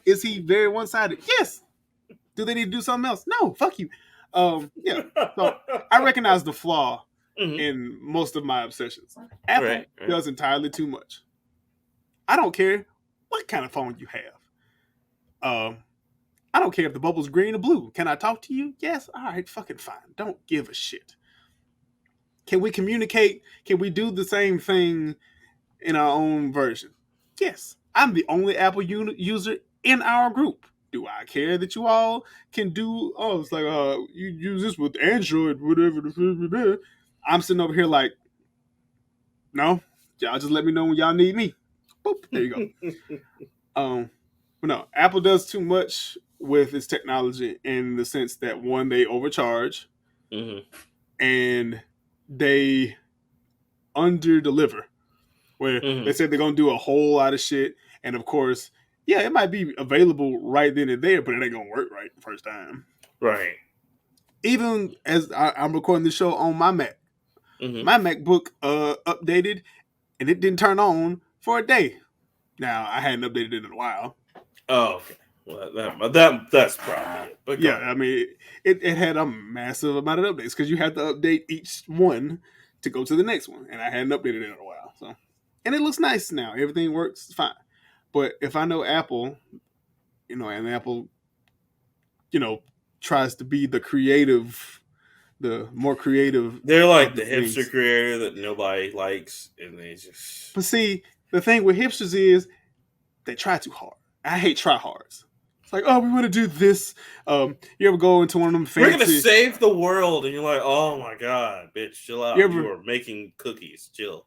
Is he very one-sided? Yes. Do they need to do something else? No, fuck you. Yeah. So I recognize the flaw in most of my obsessions. Apple does entirely too much. I don't care what kind of phone you have. I don't care if the bubble's green or blue. Can I talk to you? Yes. All right, fucking fine. Don't give a shit. Can we communicate? Can we do the same thing in our own version? Yes. I'm the only Apple user in our group. Do I care that you all can do? Oh, it's like you use this with Android, whatever. I'm sitting over here like, no, y'all just let me know when y'all need me. Boop, there you go. But no, Apple does too much with its technology in the sense that, one, they overcharge, and they under-deliver. Where they said they're gonna do a whole lot of shit, and of course, yeah, it might be available right then and there, but it ain't gonna work right the first time. Right. Even as I'm recording this show on my Mac, my MacBook updated, and it didn't turn on for a day. Now I hadn't updated it in a while. Oh, okay. Well, that's probably it. But yeah, I mean, it had a massive amount of updates because you have to update each one to go to the next one, and I hadn't updated it in a while. So, and it looks nice now. Everything works fine. But if I know Apple, and Apple, tries to be the more creative. They're like the hipster creator that nobody likes, and they just. But see, the thing with hipsters is they try too hard. I hate tryhards. It's like, oh, we want to do this. You ever go into one of them fancy? We're gonna save the world, and you're like, oh my god, bitch, chill out. You are making cookies. Chill.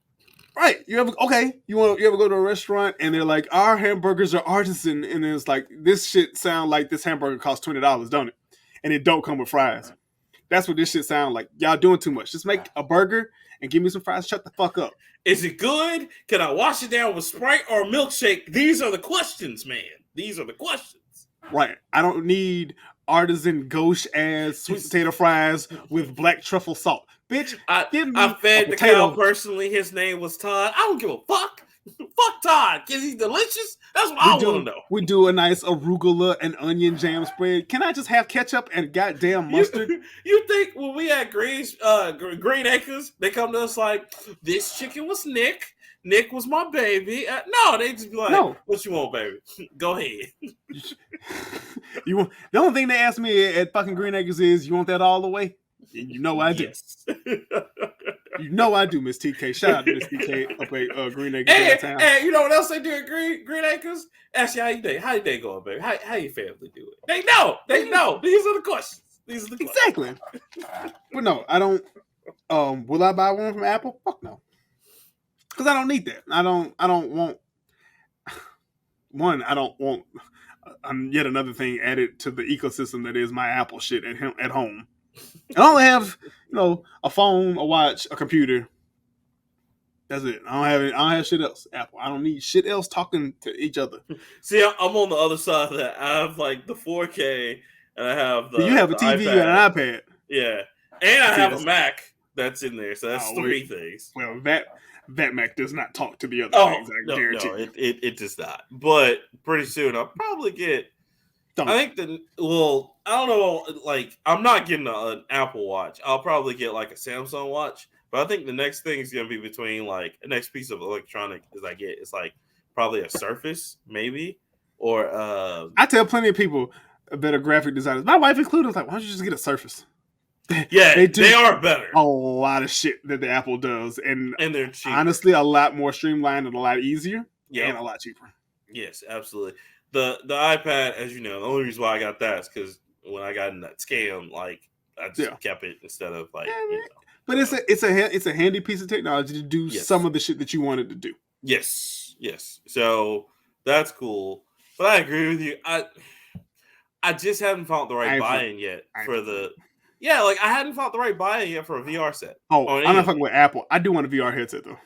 Right. You ever go to a restaurant and they're like, our hamburgers are artisan, and it's like, this shit sound like this hamburger costs $20, don't it? And it don't come with fries. That's what this shit sound like. Y'all doing too much. Just make a burger and give me some fries. Shut the fuck up. Is it good? Can I wash it down with Sprite or milkshake? These are the questions, man. These are the questions. Right. I don't need artisan gauche ass sweet potato fries with black truffle salt. Bitch, I fed the cow personally. His name was Todd. I don't give a fuck. Fuck Todd. Is he delicious? That's what I want to know. We do a nice arugula and onion jam spread. Can I just have ketchup and goddamn mustard? You think when we had Green Acres, they come to us like, this chicken was Nick. Nick was my baby. No, they just be like, no. What you want, baby? Go ahead. You want, the only thing they ask me at fucking Green Acres is, you want that all the way? You know I do. Yes. You know I do, Miss TK. Shout out to Miss TK up at Green Acres downtown. And you know what else they do at Green Acres? Ask you how your day. How your day going, baby? How your family do it? They know. These are the questions. Exactly. But no, I don't. Will I buy one from Apple? Fuck no. Because I don't need that. I don't want. One, I don't want yet another thing added to the ecosystem that is my Apple shit at home. I only have, a phone, a watch, a computer. That's it. I don't have shit else. Apple. I don't need shit else talking to each other. See, I'm on the other side of that. I have like the 4K. and I have You have a the TV iPad. and an iPad. Yeah, and I have a Mac that's in there, so that's three things. Well, that Mac does not talk to the other things. I guarantee no, you. it does not. But pretty soon I'll probably get. I don't know. Like, I'm not getting an Apple Watch. I'll probably get like a Samsung watch. But I think the next thing is gonna be between like the next piece of electronic is I get is like probably a Surface, maybe, or I tell plenty of people that are graphic designers, my wife included, was like, why don't you just get a Surface? Yeah, they are better. A lot of shit that the Apple does, and they're cheaper. Honestly, a lot more streamlined and a lot easier, and a lot cheaper. Yes, absolutely. The iPad, as you know, the only reason why I got that is because when I got in that scam, like I just kept it instead of like. But it's a handy piece of technology to do some of the shit that you wanted to do. Yes. So that's cool. But I agree with you. I just haven't found the right buy-in yet for the. Yeah, like I hadn't found the right buy-in yet for a VR set. Oh, I'm not fucking with Apple. I do want a VR headset though.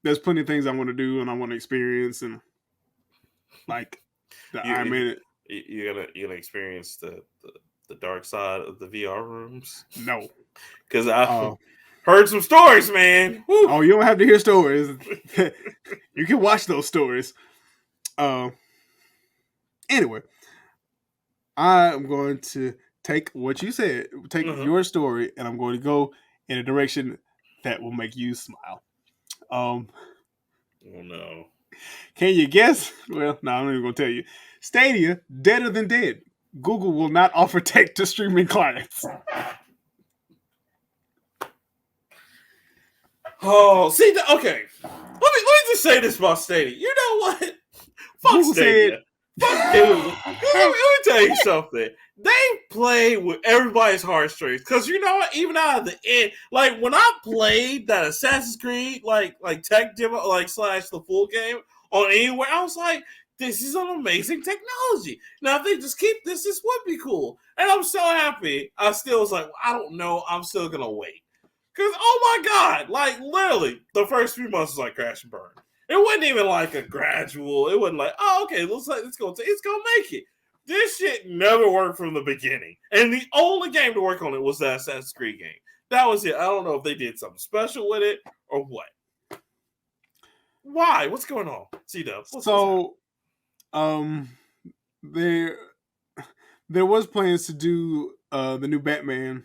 There's plenty of things I want to do and I want to experience, and like Iron Man. You're gonna experience the dark side of the VR rooms. No, because I heard some stories, man. Woo. Oh, you don't have to hear stories. You can watch those stories. Anyway, I'm going to take what you said, take your story, and I'm going to go in a direction that will make you smile. Oh no. Can you guess? Well, no, I'm not even going to tell you. Stadia, deader than dead. Google will not offer tech to streaming clients. Oh, see, okay. Let me just say this about Stadia. You know what? Fuck Google Stadia. Fuck Google. Let me tell you something. They play with everybody's heartstrings. Because you know what? Even out of the end, like when I played that Assassin's Creed, like tech demo, like / the full game on anywhere, I was like, this is an amazing technology. Now, if they just keep this would be cool. And I'm so happy. I still was like, well, I don't know. I'm still going to wait. Because, oh my God, like literally, the first few months was like crash and burn. It wasn't even like a gradual. It wasn't like, oh, okay, it's going to make it. This shit never worked from the beginning. And the only game to work on it was that Assassin's Creed game. That was it. I don't know if they did something special with it or what. Why? What's going on? CDub. So, there was plans to do the new Batman.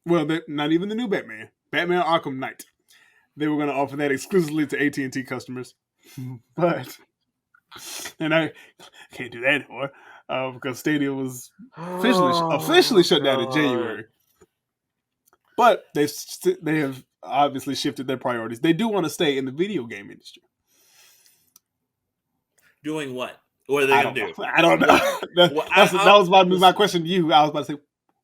Well, not even the new Batman. Batman Arkham Knight. They were going to offer that exclusively to AT&T customers. But, and I can't do that anymore because Stadia was officially shut down in January. But they have obviously shifted their priorities. They do want to stay in the video game industry. Doing what? What are they going to do? I don't know. That was about to be my question to you. I was about to say,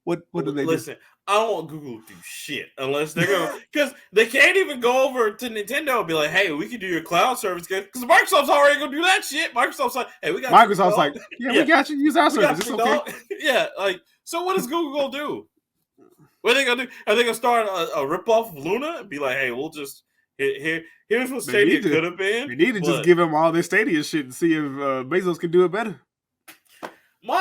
what do they do? Listen, I don't want Google to do shit unless they're going to, because they can't even go over to Nintendo and be like, hey, we can do your cloud service, because Microsoft's already going to do that shit. Microsoft's like, hey, we got Microsoft's like, we got you. Use our service. It's okay. Yeah, like, so what is Google going to do? What are they going to do? Are they going to start a ripoff of Luna and be like, hey, we'll just, here's what Stadia could have been? We need to just give them all their Stadia shit and see if Bezos can do it better.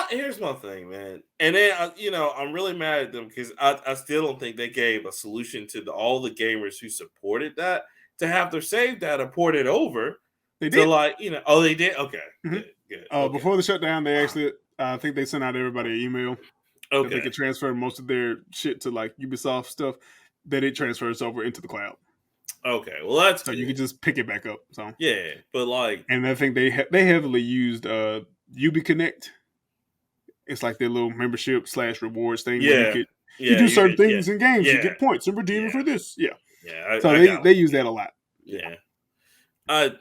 Here's my thing, man. And then, I'm really mad at them because I still don't think they gave a solution to all the gamers who supported that to have their save data ported over. They did. They did? Okay. Mm-hmm. Good. Okay. Before the shutdown, they actually, I think they sent out everybody an email. Okay. That they could transfer most of their shit to like Ubisoft stuff, that it transfers over into the cloud. Okay. Well, that's so you can just pick it back up. So yeah, but like, and I think they heavily used UbiConnect. It's like their little membership / rewards thing. Yeah. You do certain things in games. You get points and redeem for this. Yeah. Yeah. So they use that a lot. Yeah. And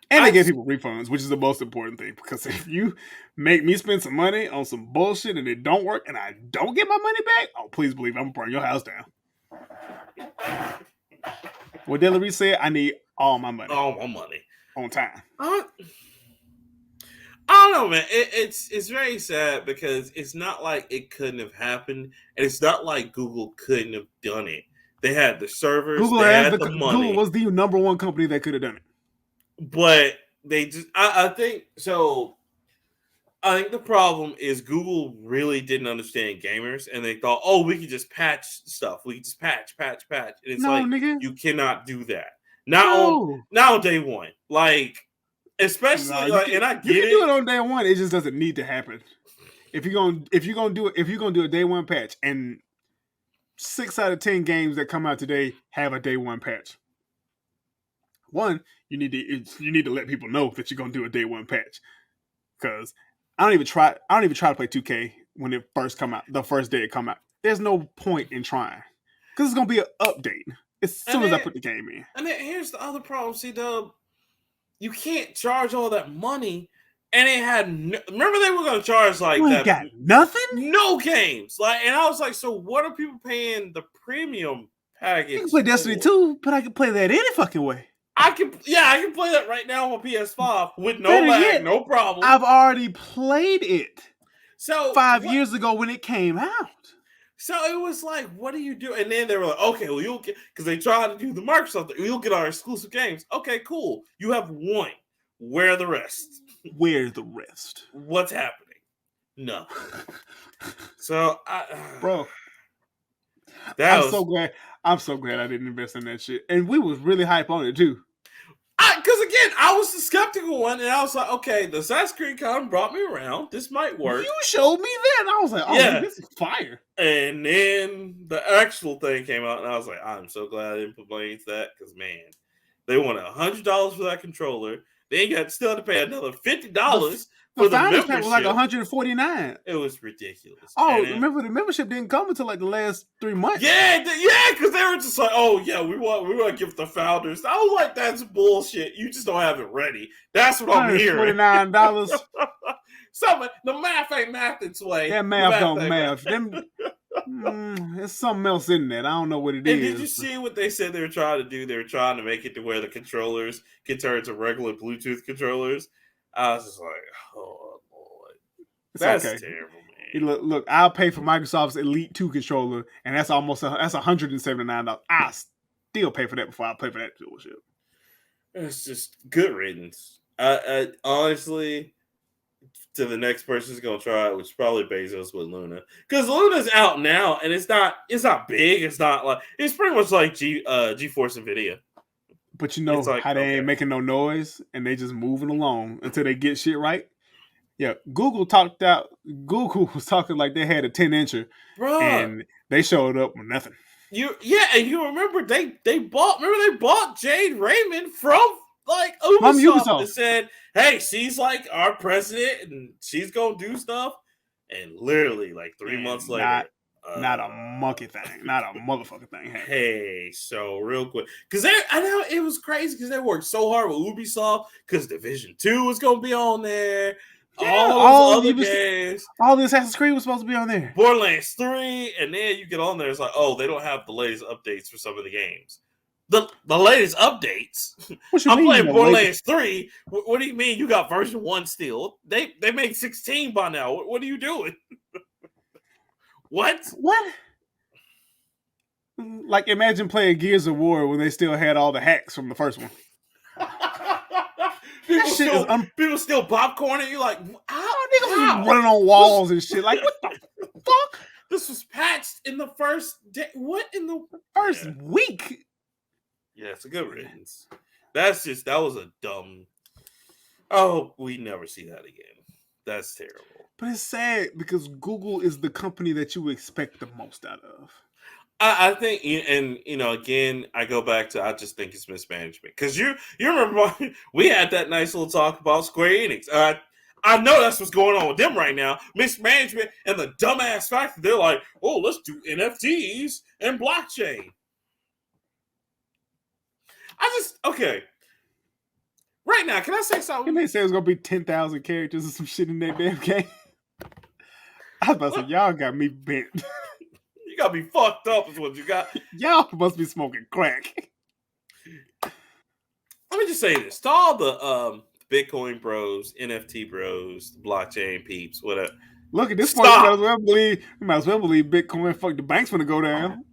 they give people refunds, which is the most important thing. Because if you make me spend some money on some bullshit and it don't work and I don't get my money back, oh, please believe I'm going to burn your house down. What Della Reese said, I need all my money. All my money. On time. I don't know, man. It's very sad because it's not like it couldn't have happened, and it's not like Google couldn't have done it. They had the servers. Google had the money. Google was the number one company that could have done it, but they just. I think so. I think the problem is Google really didn't understand gamers, and they thought, "Oh, we can just patch stuff. We can just patch." And it's No, like nigga. you cannot do that. Not No. on day one. Like, No, especially and I you get can do it. it on day one. It just doesn't need to happen. If you're gonna do a day one patch, and 6 out of 10 games that come out today have a day one patch. One, you need to let people know that you're gonna do a day one patch. Because I don't even try to play 2K when it first come out, the first day it come out. There's no point in trying. Because it's gonna be an update as soon as I put the game in. And then here's the other problem, CDub. You can't charge all that money. And it had remember they were gonna charge like that. Got nothing? No games. Like, and I was like, so what are people paying the premium package? I can play Destiny 2, but I can play that any fucking way. I can play that right now on PS5 with no lag, no problem. I've already played it. So 5 years ago when it came out. So it was like, what do you do? And then they were like, okay, well, you'll get, because they tried to do the Microsoft thing, you'll get our exclusive games. Okay, cool. You have one. Where are the rest? Where's the rest? What's happening? No. So, bro, I'm so glad I didn't invest in that shit. And we was really hype on it too. Because again, I was the skeptical one, and I was like, okay, the Assassin's Creed con brought me around. This might work. You showed me that, and I was like, oh, yeah, this is fire. And then the actual thing came out, and I was like, I'm so glad I didn't put money into that, because, man, they wanted $100 for that controller. They still had to pay another $50 for the membership. Pack was like $149. It was ridiculous. Oh, remember the membership didn't come until like the last 3 months. Yeah, because they were just like, oh yeah, we want to give the founders. I was like, that's bullshit. You just don't have it ready. That's what I'm hearing. $49. The math ain't math its way. That math don't math. There's something else in that. I don't know what it is. And did you see what they said they were trying to do? They were trying to make it to where the controllers can turn to regular Bluetooth controllers. I was just like, oh Lord, that's terrible, man. Look, I'll pay for Microsoft's Elite 2 controller, and that's that's $179. I still pay for that before I pay for that bullshit. It's just good riddance. I honestly, to the next person who's gonna try it, which is probably Bezos with Luna, because Luna's out now, and it's not big. It's not like, it's pretty much like GeForce NVIDIA. But you know like, how they ain't making no noise, and they just moving along until they get shit right. Yeah, Google was talking like they had a 10-incher, and they showed up with nothing. And you remember they bought Jade Raymond from like Ubisoft and said, hey, she's like our president and she's gonna do stuff. And literally like 3 months later, not a monkey thing, not a motherfucking thing happened. Hey, so real quick, because I know it was crazy because they worked so hard with Ubisoft because Division 2 was gonna be on there. Yeah, all those other games. All the Assassin's Creed was supposed to be on there. Borderlands 3, and then you get on there, it's like, oh, they don't have the latest updates for some of the games. The latest updates? I'm playing Borderlands 3. What do you mean you got version 1 still? They made 16 by now. What are you doing? What? Like, imagine playing Gears of War when they still had all the hacks from the first one. People still popcorning. You're like, how? Running on walls and shit. Like, what the fuck? This was patched in the first day. What in the first week? Yeah, it's a good riddance. That was a dumb. Oh, we never see that again. That's terrible. But it's sad because Google is the company that you expect the most out of. I think, and again, I go back to, I just think it's mismanagement. Because you remember we had that nice little talk about Square Enix. I know that's what's going on with them right now. Mismanagement and the dumbass fact that they're like, oh, let's do NFTs and blockchain. Okay. Right now, can I say something? Can they say it's going to be 10,000 characters or some shit in that damn game? I was about to say, y'all got me bent. You got me fucked up is what you got. Y'all must be smoking crack. Let me just say this. To all the Bitcoin bros, NFT bros, blockchain peeps, whatever. Look at this point. We might as well believe Bitcoin. Fuck, the bank's gonna go down.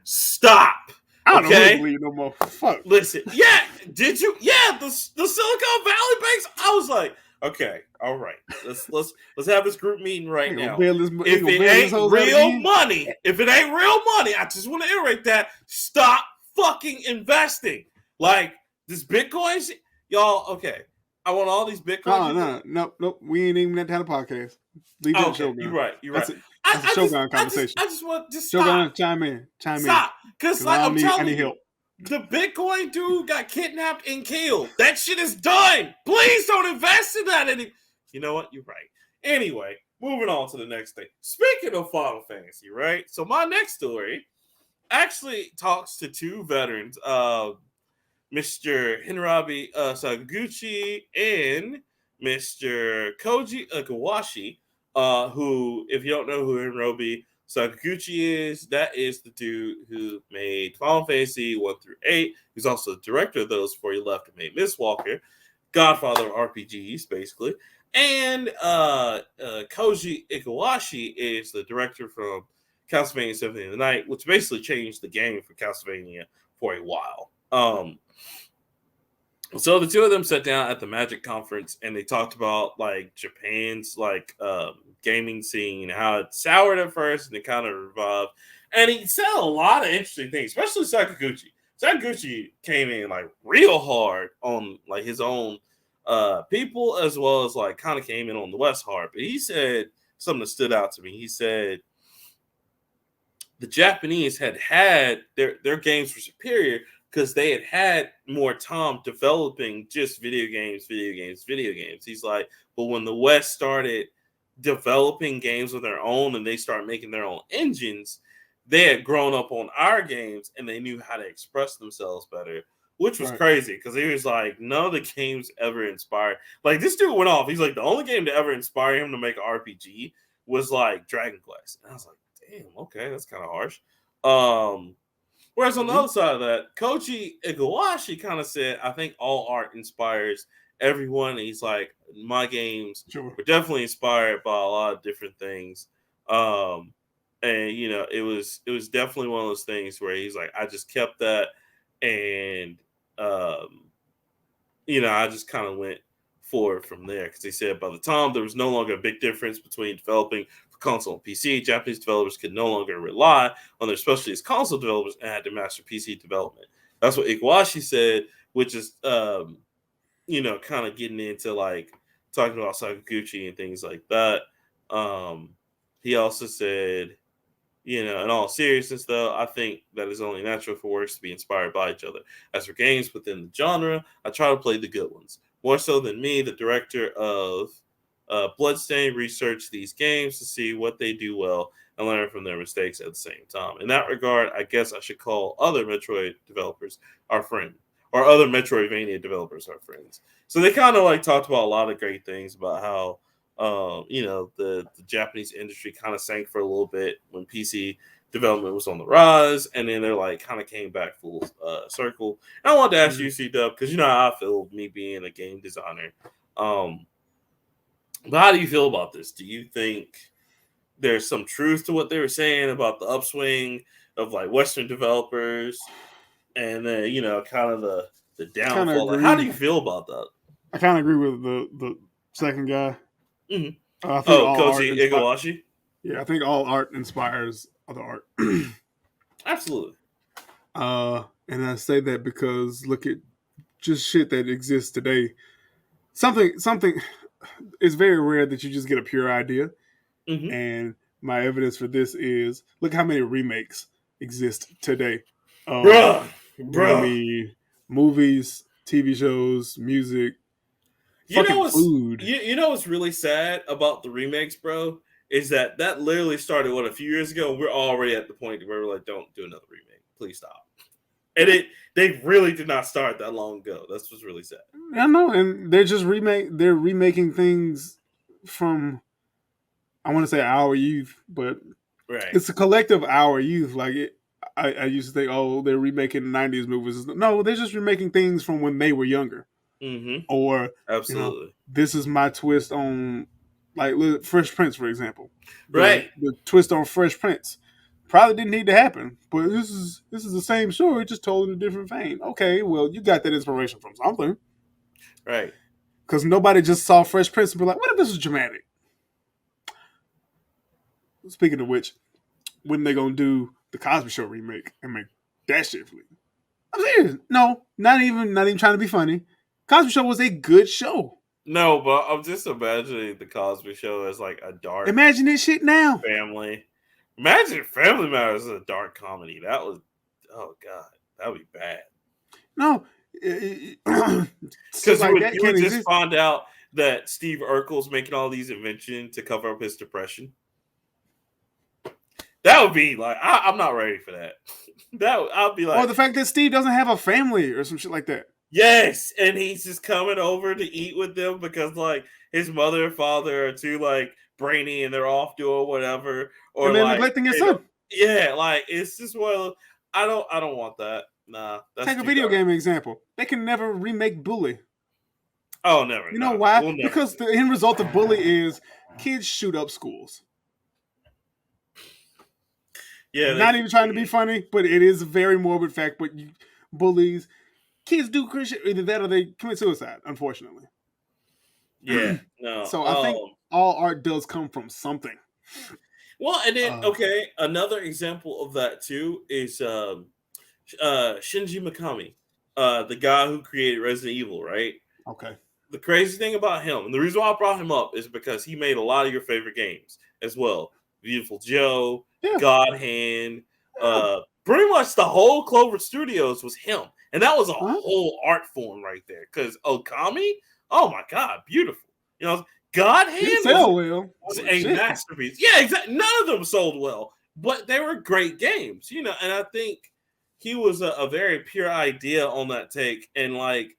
Stop. I don't know believe no more. Fuck. Listen. Yeah. Did you? Yeah. The Silicon Valley banks. I was like, Okay, all right. Let's have this group meeting right now. If it ain't real money, I just want to iterate that. Stop fucking investing. Like this Bitcoin, y'all. Okay, I want all these Bitcoin. No. We ain't even that kind of podcast. Leave it Shogun. You're right. That's a Shogun conversation. I just want to Shogun, stop. chime in. Stop, because like I'm telling you, help. The Bitcoin dude got kidnapped and killed. That shit is done. Please don't invest in that. You know what? You're right. Anyway, moving on to the next thing. Speaking of Final Fantasy, right? So my next story actually talks to two veterans, Mr. Hinrabi Sakaguchi and Mr. Koji Igarashii, who, if you don't know who Hinrabi Sakaguchi is, that is the dude who made Final Fantasy 1 through 8. He's also the director of those before he left and made Mistwalker, godfather of RPGs, basically. And Koji Igarashii is the director from Castlevania Symphony of the Night, which basically changed the game for Castlevania for a while. So the two of them sat down at the Magic Conference and they talked about like Japan's like gaming scene, how it soured at first and it kind of revived. And he said a lot of interesting things, especially Sakaguchi. Sakaguchi came in like real hard on like his own people, as well as like kind of came in on the West hard. But he said something that stood out to me. He said the Japanese had their games were superior because they had more time developing just video games. He's like, but when the West started developing games of their own and they started making their own engines, they had grown up on our games and they knew how to express themselves better, which was crazy because he was like, none of the games ever inspired. Like, this dude went off. He's like, the only game to ever inspire him to make an RPG was like Dragon Quest. And I was like, damn, okay, that's kind of harsh. Whereas on the other side of that, Koji Igarashii kind of said, I think all art inspires everyone. And he's like, my games were definitely inspired by a lot of different things. And you know, it was definitely one of those things where he's like, I just kept that, and you know, I just kind of went forward from there because he said by the time there was no longer a big difference between developing for console and PC, Japanese developers could no longer rely on their specialty as console developers and had to master PC development. That's what Igarashii said, which is you know, kind of getting into like talking about Sakaguchi and things like that. He also said, you know, in all seriousness, though, I think that it's only natural for works to be inspired by each other. As for games within the genre, I try to play the good ones. More so than me, the director of Bloodstained researched these games to see what they do well and learn from their mistakes at the same time. In that regard, I guess I should call other Metroid developers our friend, or other Metroidvania developers our friends. So they kind of like talked about a lot of great things about how you know, the Japanese industry kind of sank for a little bit when PC development was on the rise, and then they're like kind of came back full circle. And I wanted to ask you, CDub, because you know how I feel, me being a game designer. But how do you feel about this? Do you think there's some truth to what they were saying about the upswing of like Western developers, and then you know, kind of the downfall? Like, how do you feel about that? I kind of agree with the second guy. Mm-hmm. Koji Igarashii? Yeah, I think all art inspires other art. Absolutely. And I say that because look at just shit that exists today. Something it's very rare that you just get a pure idea. Mm-hmm. And my evidence for this is look how many remakes exist today. Bruh. I mean, movies, TV shows, music, food. You know what's really sad about the remakes, bro, is that literally started a few years ago, and we're already at the point where we're like, don't do another remake, please stop. And they really did not start that long ago. That's what's really sad. I know, and they're just remaking things from, I want to say our youth, but it's a collective our youth. Like I used to think, oh, they're remaking 90s movies. No, they're just remaking things from when they were younger. Mm-hmm. Or absolutely, you know, this is my twist on like Fresh Prince, for example. The twist on Fresh Prince probably didn't need to happen, but this is the same story, just told in a different vein. Okay, well, you got that inspiration from something, right? because nobody just saw Fresh Prince and be like, what if this was dramatic? Speaking of which, when they gonna do the Cosby Show remake and make that shit fleet? I'm serious. No, not even trying to be funny. Cosby Show was a good show. No, but I'm just imagining the Cosby Show as like a dark. Imagine this shit now. Family. Imagine Family Matters as a dark comedy. That was, oh god, that would be bad. No, because like you would just find out that Steve Urkel's making all these inventions to cover up his depression. That would be like, I'm not ready for that. I'll be like, or the fact that Steve doesn't have a family or some shit like that. Yes, and he's just coming over to eat with them because like his mother and father are too like brainy and they're off doing whatever, or and they're like neglecting his son. Yeah, like it's just I don't want that. Nah, that's take a video game example. They can never remake Bully. Oh, never. You know why? Because the end result of Bully is kids shoot up schools. Yeah, not even trying to be funny, but it is a very morbid fact. But bullies, kids do Christian, either that or they commit suicide, unfortunately. Yeah, no. So I think all art does come from something. Well, and then okay, another example of that too is Shinji Mikami, the guy who created Resident Evil, right? Okay. The crazy thing about him, and the reason why I brought him up is because he made a lot of your favorite games as well. Beautiful Joe, God Hand, pretty much the whole Clover Studios was him. And that was a whole art form right there. Because Okami, oh my God, beautiful. You know, God Hand was a masterpiece. Yeah, exactly. None of them sold well, but they were great games, you know. And I think he was a very pure idea on that take. And like,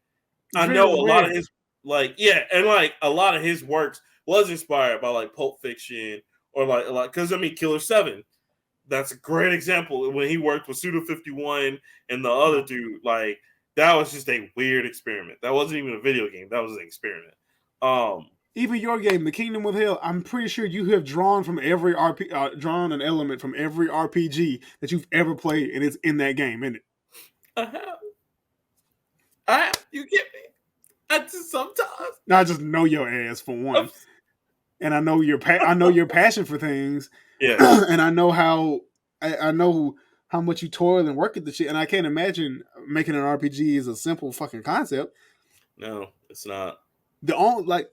I know a lot of his, like, and like a lot of his works was inspired by like Pulp Fiction or like, because I mean, Killer 7. That's a great example when he worked with Suda51 and the other dude. Like, that was just a weird experiment. That wasn't even a video game. That was an experiment. Even your game, The Kingdom of Hell, I'm pretty sure you have drawn from every drawn an element from every RPG that you've ever played, and it's in that game, isn't it? I have. You get me? I just sometimes. I just know your ass for one, and I know your passion for things. Yeah, and I know how much you toil and work at the shit, and I can't imagine making an RPG is a simple fucking concept. No, it's not. The only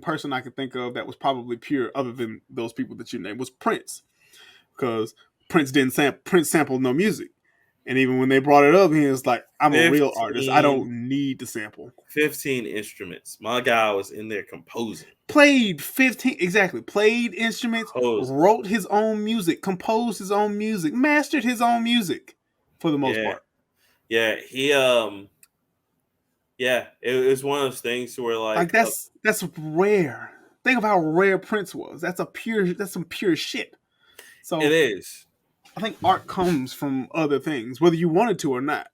person I could think of that was probably pure, other than those people that you named, was Prince, because Prince sampled no music. And even when they brought it up, he was like, I'm a real artist. I don't need to sample. 15 instruments. My guy was in there composing. Played instruments, wrote his own music, composed his own music, mastered his own music for the most part. Yeah, he it was one of those things where like that's rare. Think of how rare Prince was. That's some pure shit. So it is. I think art comes from other things, whether you want it to or not.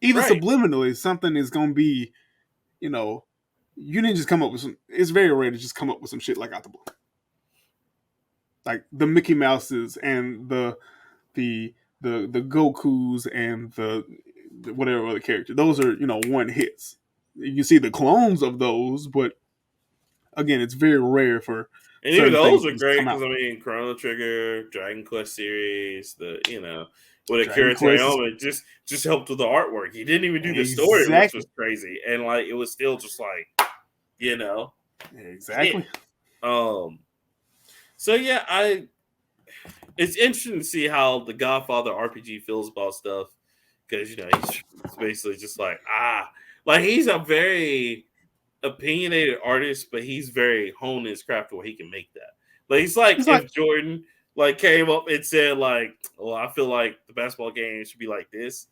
Even subliminally, something is going to be, you know, you didn't just come up with some. It's very rare to just come up with some shit like out the blue. Like the Mickey Mouses and the Gokus and the whatever other character. Those are, you know, one hits. You see the clones of those, but again, it's very rare for. And even those are great because I mean, Chrono Trigger, Dragon Quest series, with Akira Toriyama just helped with the artwork. He didn't even do the story, which was crazy, and like it was still just like, you know, exactly. So yeah, it's interesting to see how the Godfather RPG feels about stuff because you know he's basically just like he's a very opinionated artist, but he's very honed in his craft where he can make that. Like he's like if Jordan like came up and said like, "Well, I feel like the basketball game should be like this."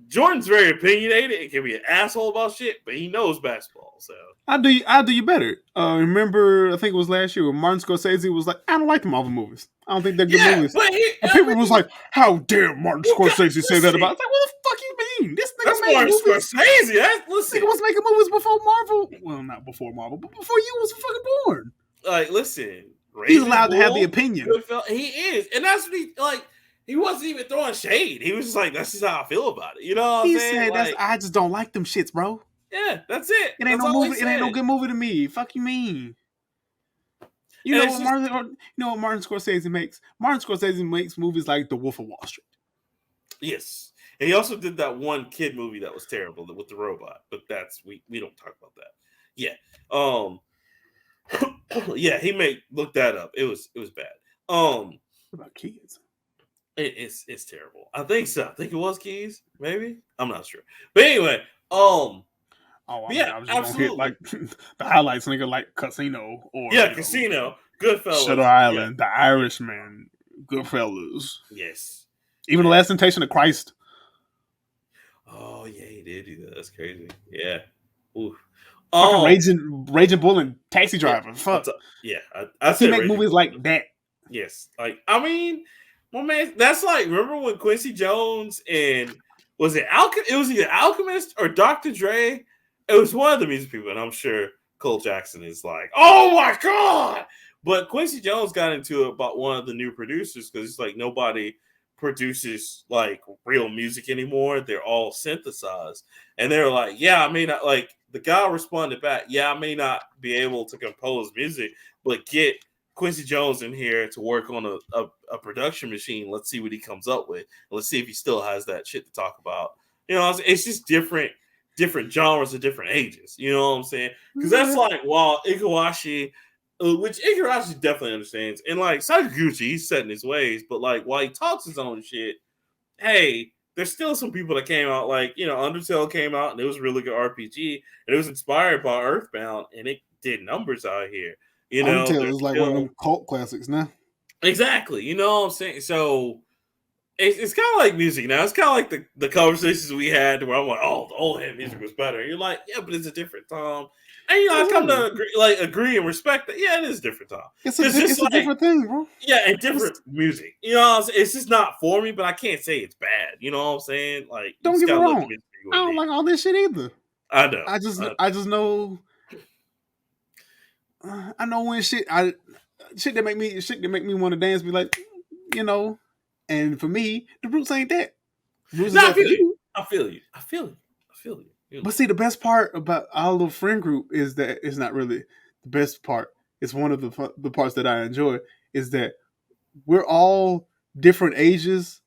Jordan's very opinionated and can be an asshole about shit, but he knows basketball. So I'll do you better. Remember, I think it was last year when Martin Scorsese was like, "I don't like the Marvel movies. I don't think they're good movies." And people was like, "How dare Martin Scorsese say that about?" It's like, what the fuck you mean? This nigga made Martin movies. Scorsese. This nigga was making movies before Marvel. Well, not before Marvel, but before you was fucking born. Like, listen, he's allowed to have the opinion. He is, and that's what he like. He wasn't even throwing shade. He was just like, "That's just how I feel about it." You know what I'm saying? He said, "I just don't like them shits, bro." Yeah, that's it. It ain't That's no all movie. It ain't no good movie to me. Fuck you mean? You And know it's what just, Martin Scorsese makes? Martin Scorsese makes movies like The Wolf of Wall Street. yes. And he also did that one kid movie that was terrible with the robot, but that's we don't talk about that. Yeah. Yeah, he made look that up. It was bad. What about kids? It's terrible. I think so. I think it was Keys, maybe. I'm not sure. But anyway, Oh, I mean, yeah, I was just gonna hit absolutely. like the highlights, nigga, like Casino or Yeah, Casino, Shutter Goodfellas. Yeah. Island, The Irishman, Goodfellas, Yes. even The Last Temptation of Christ. Oh yeah, he did do that. That's crazy. Yeah. Ooh. Fucking Raging Bull and Taxi Driver. Fuck. Yeah, I He said make Raging movies Bull. like that. Yes. Like, I mean, my man, that's like, remember when Quincy Jones and was it it was either Alchemist or Dr. Dre? It was one of the music people, and I'm sure Cole Jackson is like, oh my God. But Quincy Jones got into it about one of the new producers because it's like nobody produces like real music anymore. They're all synthesized. And they're like, yeah, I may not, like, the guy responded back, yeah, I may not be able to compose music, but get Quincy Jones in here to work on a production machine. Let's see what he comes up with. Let's see if he still has that shit to talk about. You know, it's just different genres at different ages. You know what I'm saying? Because that's like, while Igarashii, which Igarashii definitely understands, and like Sakaguchi, he's set in his ways, but like while he talks his own shit, hey, there's still some people that came out, like, you know, Undertale came out and it was a really good RPG and it was inspired by Earthbound and it did numbers out here. You know, Undertale there's is like still, one of them cult classics now. exactly. You know what I'm saying? So it's kind of like music now. It's kind of like the conversations we had where I'm like, oh, the old head music was better. And you're like, yeah, but it's a different time. And you know, I come to agree and respect that. Yeah, it is a different time. It's a different thing, bro. Yeah, and different music. You know what I'm saying? It's just not for me, but I can't say it's bad. You know what I'm saying? Like, you Don't just get me gotta let the wrong. music be I what it don't is. like all this shit either. I know. I just know. I know when shit that make me want to dance. Be like, you know. And for me, the Roots ain't that. Roots is No, I that for feel you. you. I feel you. I feel you. I feel you. You know. But see, the best part about our little friend group is that it's not really the best part. It's one of the parts that I enjoy is that we're all different ages,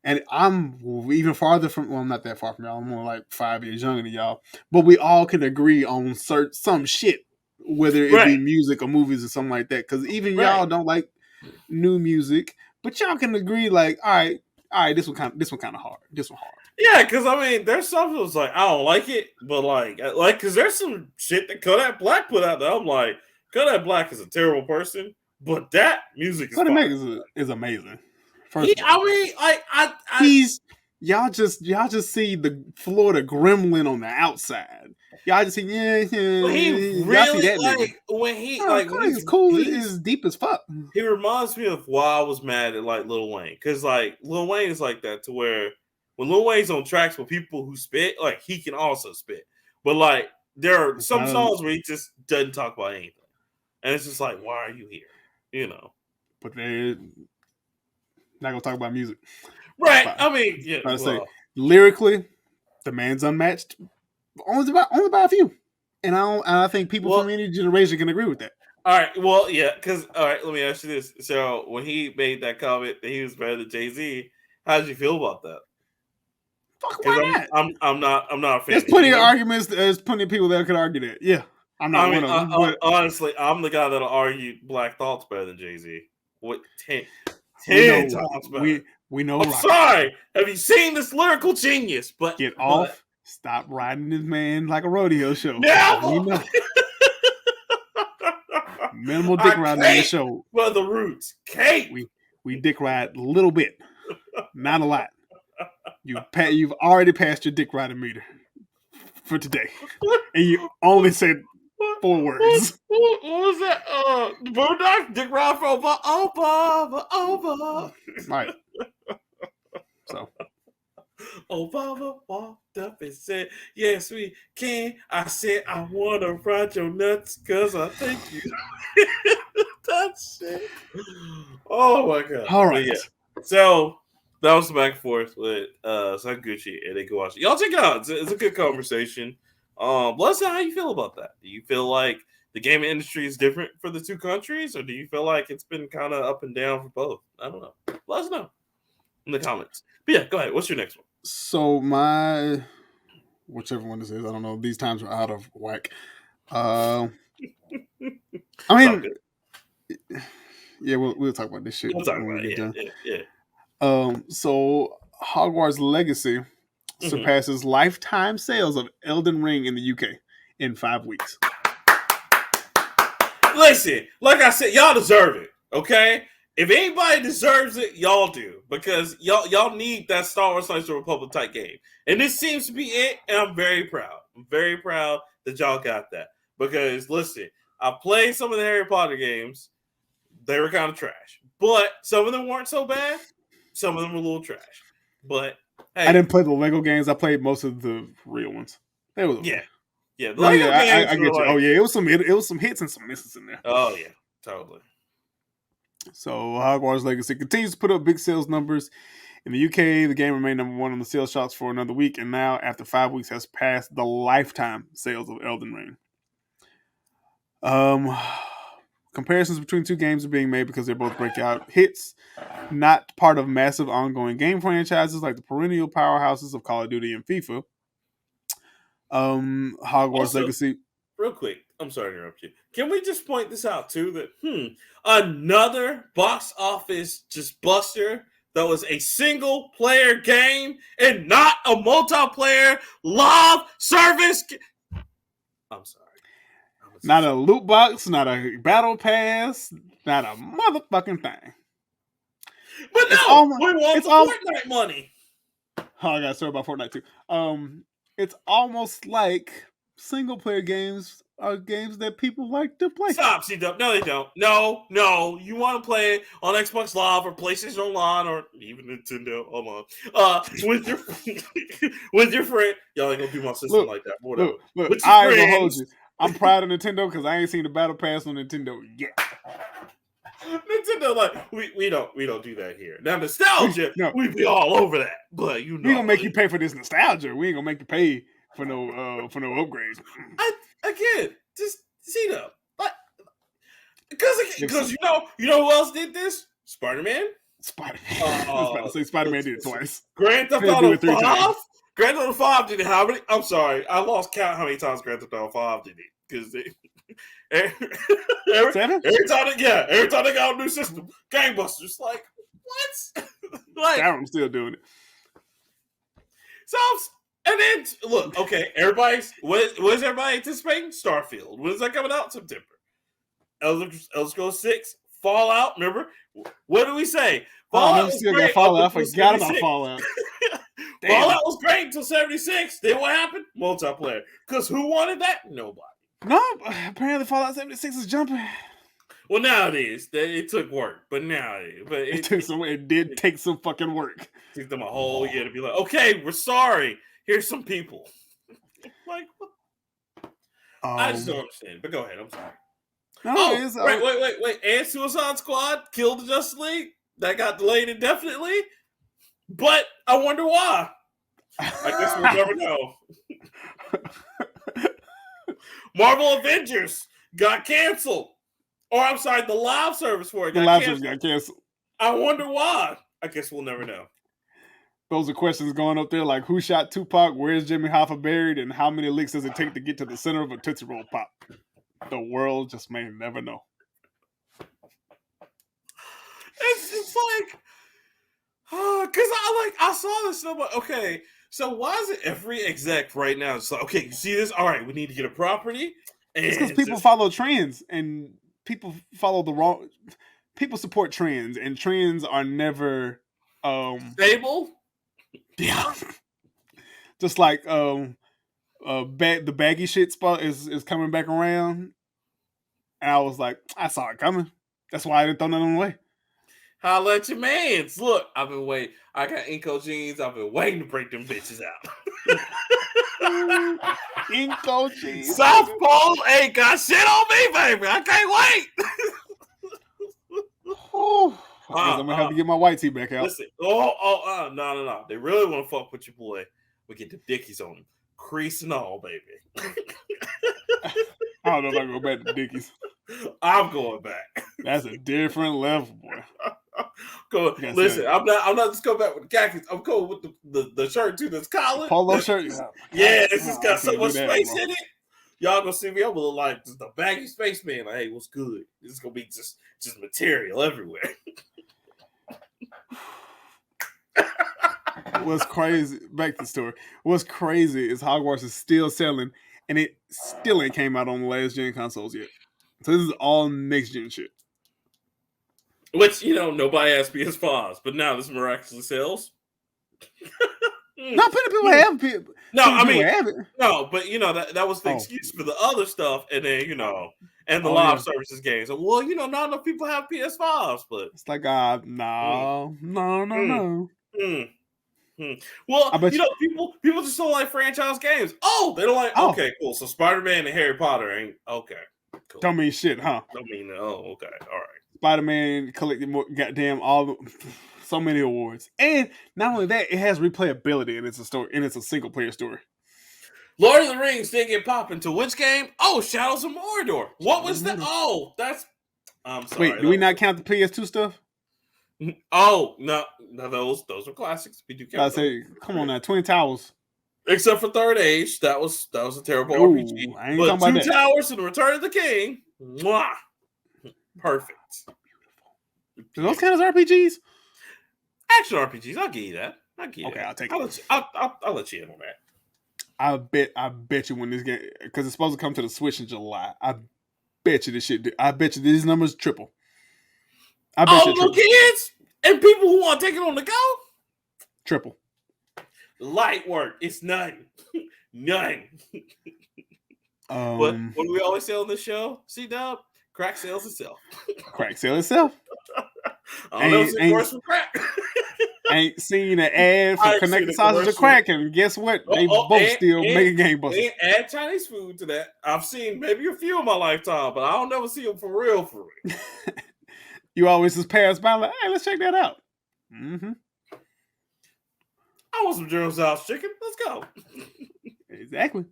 and I'm even farther from. Well, I'm not that far from y'all. I'm more like 5 years younger than y'all. But we all can agree on some shit, whether it be Right. music or movies or something like that. Because even Right. y'all don't like new music, but y'all can agree like, all right, this one kind of hard. This one hard. Yeah, because I mean, there's stuff that's like, I don't like it, but because there's some shit that Kodak Black put out that I'm like, Kodak Black is a terrible person, but that music is What it fire. makes is amazing. First of I all, mean, he's y'all just see the Florida gremlin on the outside. Y'all just see But he y'all see really, that nigga. when he Oh, when Kanye's cool. Is deep as fuck. he reminds me of why I was mad at like Lil Wayne, because like Lil Wayne is like that to where when Lil Wayne's on tracks with people who spit, like he can also spit, but like there are some songs where he just doesn't talk about anything, and it's just like, why are you here? You know. But they're not gonna talk about music, Right? but, I mean, yeah. I say lyrically, the man's unmatched. Only by a few, and I think people from any generation can agree with that. All right. Well, yeah. Because all right, let me ask you this. So when he made that comment that he was better than Jay-Z, how did you feel about that? Fuck, why not? I'm not a fan. There's plenty of arguments. There's plenty of people that could argue that. Yeah, I'm not one of them. But honestly, I'm the guy that'll argue Black Thought's better than Jay-Z. What 10 times better? We know. I'm sorry. Have you seen this lyrical genius? But get off. Stop riding this man like a rodeo show. Never. We know. Minimal dick riding on the show. For the Roots, Kate. We dick ride a little bit, not a lot. You've already passed your dick riding meter for today, and you only said 4 words. What was that? Boondock Dick Ride for over. Right. So. Obama walked up and said, "Yes, we can." I said, "I want to ride your nuts because I think you." That's it. Oh my god! All right. Yeah. So that was the back and forth with Sakaguchi and Igarashii. Y'all check it out. It's a good conversation. Let us know how you feel about that. Do you feel like the gaming industry is different for the two countries, or do you feel like it's been kind of up and down for both? I don't know. Let us know in the comments. But yeah, go ahead. What's your next one? So whichever one this is, I don't know. These times are out of whack. I mean, yeah, we'll talk about this shit when we get done. Yeah. So Hogwarts Legacy surpasses lifetime sales of Elden Ring in the UK in 5 weeks. Listen, like I said, y'all deserve it. Okay, if anybody deserves it, y'all do, because y'all need that Star Wars: Knights of the Republic type game, and this seems to be it. And I'm very proud. I'm very proud that y'all got that, because listen, I played some of the Harry Potter games. They were kind of trash, but some of them weren't so bad. Some of them were a little trash, but hey, I didn't play the Lego games. I played most of the real ones. They were yeah. The Lego games I get you. Like, oh yeah, it was some hits and some misses in there. Oh yeah, totally. So Hogwarts Legacy continues to put up big sales numbers. In the UK, the game remained number 1 on the sales charts for another week, and now, after 5 weeks, has passed the lifetime sales of Elden Ring. Comparisons between two games are being made because they're both breakout hits, not part of massive ongoing game franchises like the perennial powerhouses of Call of Duty and FIFA. Hogwarts Legacy. Real quick, I'm sorry to interrupt you. Can we just point this out too? That another box office just buster that was a single player game and not a multiplayer live service. I'm sorry. Not a loot box, not a battle pass, not a motherfucking thing. But no, we want the Fortnite money. Oh, I got sorry about Fortnite too. It's almost like single player games are games that people like to play. Stop, CDub. No, they don't. No. You want to play it on Xbox Live or PlayStation Online or even Nintendo Online with your friend. Y'all ain't gonna do my system like that. Whatever. Look, I ain't gonna hold you. I'm proud of Nintendo because I ain't seen the battle pass on Nintendo yet. Nintendo, like we don't do that here. Now nostalgia, we be all over that, but we gonna make you pay for this nostalgia. We ain't gonna make you pay for no upgrades. Again, just see them, like because you know who else did this? Spider-Man. I was about to say Spider-Man did it twice. Grand Theft Auto 5. Grand Theft Auto 5 did it how many? I'm sorry, I lost count how many times Grand Theft Auto 5 did it because every time they got a new system, gangbusters. Like what? Like I'm still doing it. So and then look, okay, what is everybody anticipating? Starfield. When is that coming out? September. Elder Scrolls 6, Fallout. Remember what did we say? Fallout still got Fallout. I forgot about Fallout. Fallout was great until 76. Then what happened? Multiplayer. Because who wanted that? Nobody. No, apparently Fallout 76 is jumping. Well, now it is. It took work, but now it is. But it did take some fucking work. It took them a whole year to be like, okay, we're sorry. Here's some people. Like, what? I just don't understand. But go ahead. I'm sorry. No, wait. And Suicide Squad killed the Justice League. That got delayed indefinitely. But I wonder why. I guess we'll never know. Marvel Avengers got canceled. Or I'm sorry, the live service for it got canceled. I wonder why. I guess we'll never know. Those are questions going up there like who shot Tupac, where's Jimmy Hoffa buried, and how many licks does it take to get to the center of a Tootsie Roll Pop? The world just may never know. It's like, because I saw this and I'm like, okay, so why is it every exec right now? It's like, okay, you see this? All right, we need to get a property. And it's because people follow trends and people follow the wrong. People support trends and trends are never stable. Yeah, just like the baggy shit spot is coming back around, and I was like, I saw it coming. That's why I didn't throw nothing away. Holla at your mans. Look, I've been waiting. I got Inco jeans. I've been waiting to break them bitches out. Inco jeans. South Pole ain't got shit on me, baby. I can't wait. I'm gonna have to get my white tee back out. Listen, no. They really want to fuck with your boy. We get the dickies on him. crease and all, baby. I don't know if I go back to Dickies. I'm going back. That's a different level, boy. Listen, I'm not just going back with the khakis. I'm going with the shirt too. That's collared. Polo shirt. Yeah, it's just got so much space in it. Y'all gonna see me? I'm gonna look like just a baggy spaceman. Like, hey, what's good? This is gonna be just material everywhere. What's crazy? Back to the story. What's crazy is Hogwarts is still selling, and it still ain't came out on the last gen consoles yet. So this is all next gen shit. Which, nobody has PS5s, but now this miraculously sells. Not many people have people. No, I mean, have it. No, but that was the excuse for the other stuff, and then and the live services games. Well, not enough people have PS5s, but it's like, no. Well, people just don't like franchise games. Oh, they don't like. Oh. Okay, cool. So Spider-Man and Harry Potter ain't okay. Cool. Don't mean shit, huh? Don't mean okay, all right. Spider-Man collected more goddamn so many awards, and not only that, it has replayability, and it's a story, and it's a single player story. Lord of the Rings didn't get popping to which game? Oh, Shadows of Mordor. What was that? Oh, that's. I'm sorry. Wait, do we not count the PS2 stuff? Oh no, those are classics. We do count. I say, come on now, Twin Towers. Except for Third Age, that was a terrible RPG. I ain't talking about Two Towers and Return of the King, mwah, perfect. Do those count as RPGs? Action RPGs, I'll give you that. Okay, I'll take it. I'll let you in on that. I bet you when this game, because it's supposed to come to the Switch in July. I bet you this shit. I bet you these numbers triple. I bet you triple. Kids and people who want to take it on the go. Triple. Light work. It's none. None. What do we always say on this show? CDub, crack sells itself. Crack sells itself. I don't know worse for crack. Ain't seen an ad for connected sausage or crack, and guess what? They both still make a game busters. Add Chinese food to that. I've seen maybe a few in my lifetime, but I don't never see them for real. You always just pass by like, hey, let's check that out. Mm-hmm. I want some General's House chicken. Let's go. Exactly.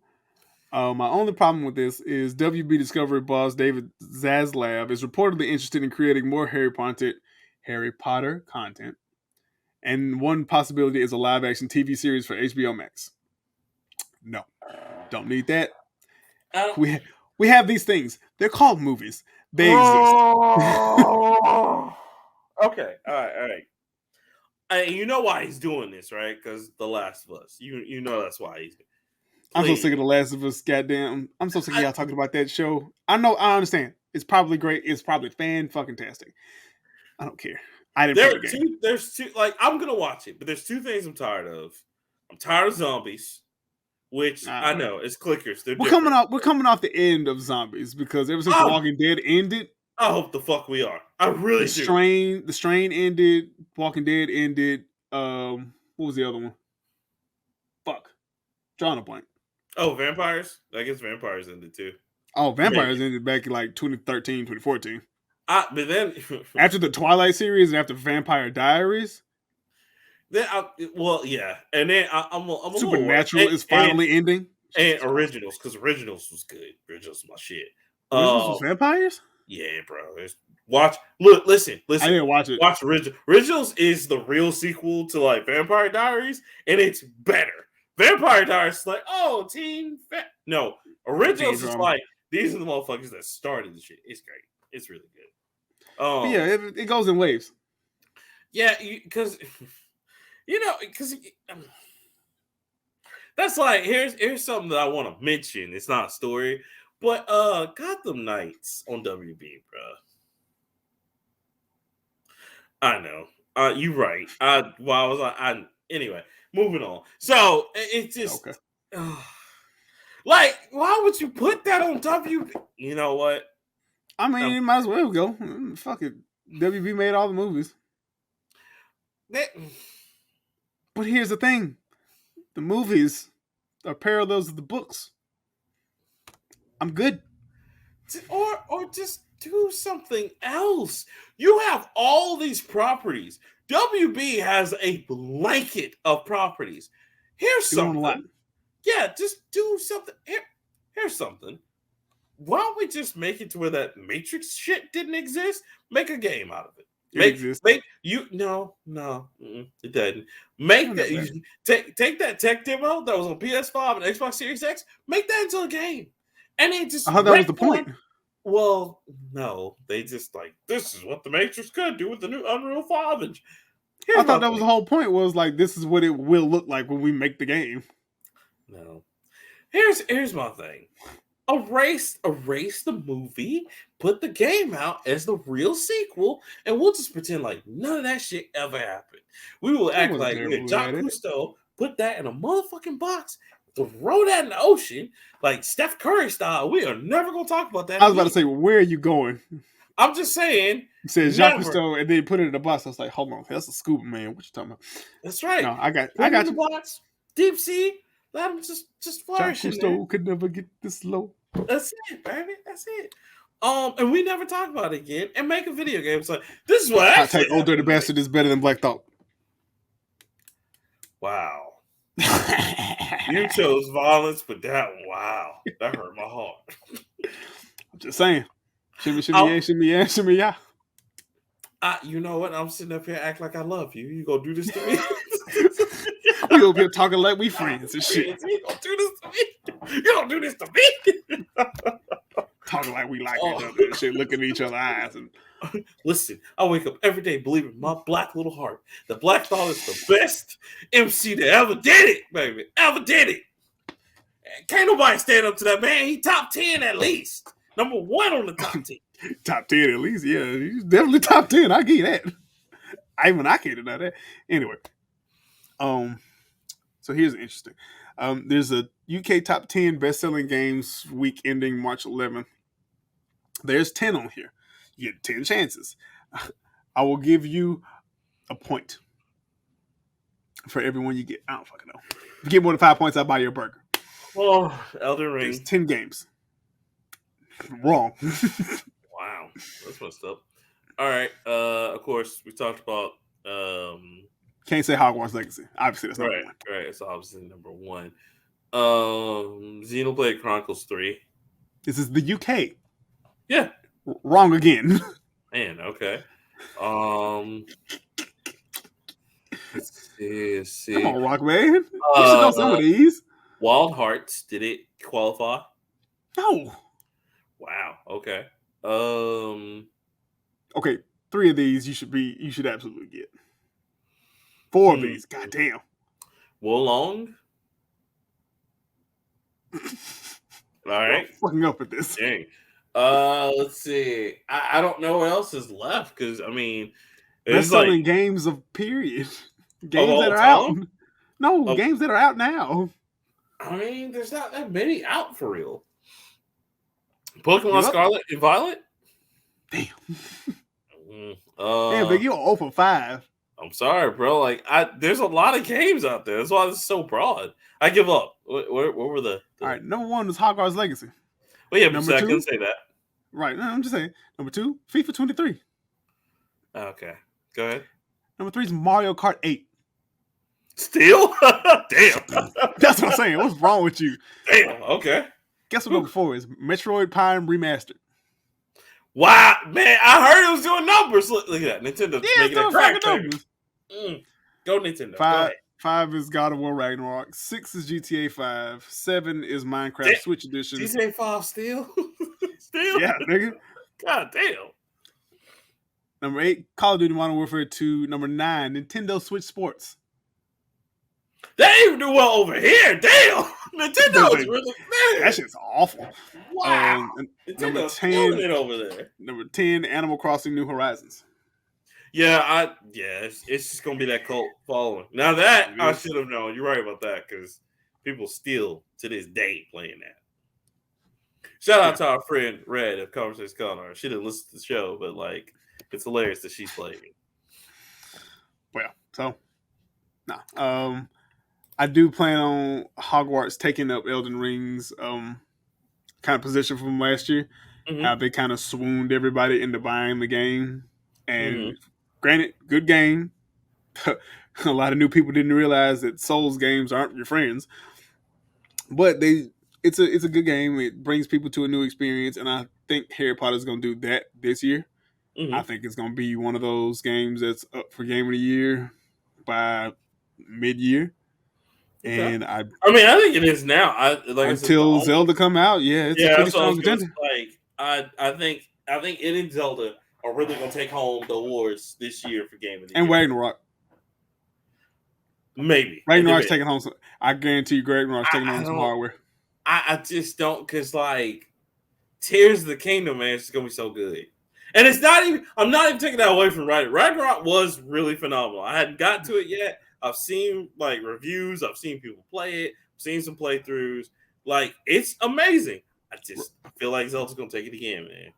My only problem with this is WB Discovery boss David Zaslav is reportedly interested in creating more Harry Potter content. And one possibility is a live-action TV series for HBO Max. No. Don't need that. We have these things. They're called movies. They exist. Okay. All right. You know why he's doing this, right? Because The Last of Us. You know that's why he's. I'm so sick of The Last of Us. Goddamn! I'm so sick of y'all talking about that show. I know. I understand. It's probably great. It's probably fan-fucking-tastic. I don't care. I didn't play the game. There's two. Like, I'm gonna watch it, but there's two things I'm tired of. I'm tired of zombies, which I know it's clickers. We're coming off the end of zombies because ever since The Walking Dead ended. I hope the fuck we are. I really do. The Strain ended. Walking Dead ended. What was the other one? Fuck. Drawing a blank. Oh, Vampires? I guess Vampires ended too. Oh, Vampires ended back in like 2013, 2014. But then after the Twilight series and after Vampire Diaries. Then yeah. And then I'm Supernatural is finally ending. And Originals, because Originals was good. Originals was my shit. Originals was vampires? Yeah, bro. Listen. I didn't watch it. Watch Originals. Originals is the real sequel to like Vampire Diaries, and it's better. Vampire Diaries is like, no. Originals is like, these are the motherfuckers that started the shit. It's great. It's really good. It goes in waves. Yeah, because that's like, here's something that I want to mention. It's not a story, but Gotham Knights on WB, bro. I know. You're right. Anyway, moving on. So it's just like, why would you put that on WB? You know what? I mean, might as well go. Fuck it. WB made all the movies. But here's the thing. The movies are parallels of the books. I'm good. Or just do something else. You have all these properties. WB has a blanket of properties. Here's something. yeah, just do something. Here's something. Why don't we just make it to where that Matrix shit didn't exist? Make a game out of it. It exists. Make you no, it doesn't. Make that take that tech demo that was on PS5 and Xbox Series X, make that into a game. And then just I thought that was the point. Well, no, they just like this is what the Matrix could do with the new Unreal 5. And I thought that was the whole point, was like this is what it will look like when we make the game. No. Here's my thing. Erase the movie, put the game out as the real sequel, and we'll just pretend like none of that shit ever happened. We will act like Jacques Cousteau put that in a motherfucking box, throw that in the ocean, like Steph Curry style. We are never gonna talk about that. I was about to say, where are you going? I'm just saying. You said Jacques Cousteau, and then put it in the box. I was like, hold on, that's a scuba man. What you talking about? That's right. No, I got in you. The box, deep sea. Let him just flourish. Jacques Cousteau could never get this low. That's it, baby. That's it. And we never talk about it again. And make a video game. So this is what I take Old Dirty Bastard is better than Black Thought. Wow. You chose violence, but that hurt my heart. I'm just saying. Shimmy, yeah, shimmy, yeah. You know what? I'm sitting up here act like I love you. You gonna do this to me? We over here talking like we friends and shit. You gonna do this to me? You don't do this to me? Talking like we like each other and shit, looking at each other's eyes. And listen, I wake up every day believing in my black little heart that Black Thought is the best MC that ever did it, baby. Ever did it. Can't nobody stand up to that man. He top 10 at least. Number 1 on the top 10. Top 10 at least, yeah. He's definitely top 10. I get that. I can't deny that. Anyway. So here's interesting. There's a UK top 10 best-selling games week ending March 11th. There's 10 on here. You get 10 chances. I will give you a point for everyone you get. I don't fucking know. If you get more than 5 points, I'll buy you a burger. Oh, Elden Ring. There's 10 games. Wrong. Wow. That's messed up. All right. Of course, we talked about... Can't say Hogwarts Legacy. Obviously, that's number 1. Right, it's obviously number 1. Xenoblade Chronicles 3. This is the UK. Yeah. Wrong again. Man, okay. Let's see. Come on, Rockman. You should know some of these. Wild Hearts, did it qualify? No. Wow, okay. Okay, 3 of these you should absolutely get. 4 of these, goddamn. Wolong. All right, fucking up at this. Dang. Let's see. I don't know what else is left because I mean, there's selling games of period. Games that are out. No, games that are out now. I mean, there's not that many out for real. Pokemon Scarlet and Violet. Damn. Damn, big, you're 0 for 5. I'm sorry, bro. Like, there's a lot of games out there. That's why this is so broad. I give up. What were the... All right, number 1 is Hogwarts Legacy. Well, yeah, number 2, I couldn't say that. Right, no, I'm just saying. Number 2, FIFA 23. Okay, go ahead. Number 3 is Mario Kart 8. Still? Damn. That's what I'm saying. What's wrong with you? Damn, okay. Guess what number 4 is? Metroid Prime Remastered. Wow, man, I heard it was doing numbers. Look at that. Nintendo making that crack numbers. Go Nintendo. 5 is God of War Ragnarok. 6 is GTA 5. 7 is Minecraft Switch Edition. GTA 5 still? Still? Yeah, nigga. God damn. Number 8, Call of Duty Modern Warfare 2. Number 9, Nintendo Switch Sports. They didn't even do well over here. Damn. Nintendo's really bad. That shit's awful. Wow. Number 10 it over there. Number 10, Animal Crossing New Horizons. Yeah, it's just gonna be that cult following. Now that I should have known. You're right about that because people still to this day playing that. Shout out to our friend Red of Conversation Color. She didn't listen to the show, but like it's hilarious that she's playing. Well, so I do plan on Hogwarts taking up Elden Ring's kind of position from last year. Mm-hmm. How they kind of swooned everybody into buying the game. And granted, good game. A lot of new people didn't realize that Souls games aren't your friends. But it's a good game. It brings people to a new experience, and I think Harry Potter's going to do that this year. I think it's going to be one of those games that's up for Game of the Year by mid-year. Okay. And I think it is now. until Zelda come out, it's a pretty strong contender. I think it and Zelda are really going to take home the awards this year for Game of the Year. And Ragnarok. Maybe. Ragnarok's taking home some. I guarantee you, Ragnarok's taking home some hardware. I just don't, because Tears of the Kingdom, man, it's going to be so good. And it's not even, I'm not even taking that away from Ragnarok. Ragnarok was really phenomenal. I hadn't got to it yet. I've seen reviews. I've seen people play it. I've seen some playthroughs. It's amazing. I just feel like Zelda's going to take it again, man.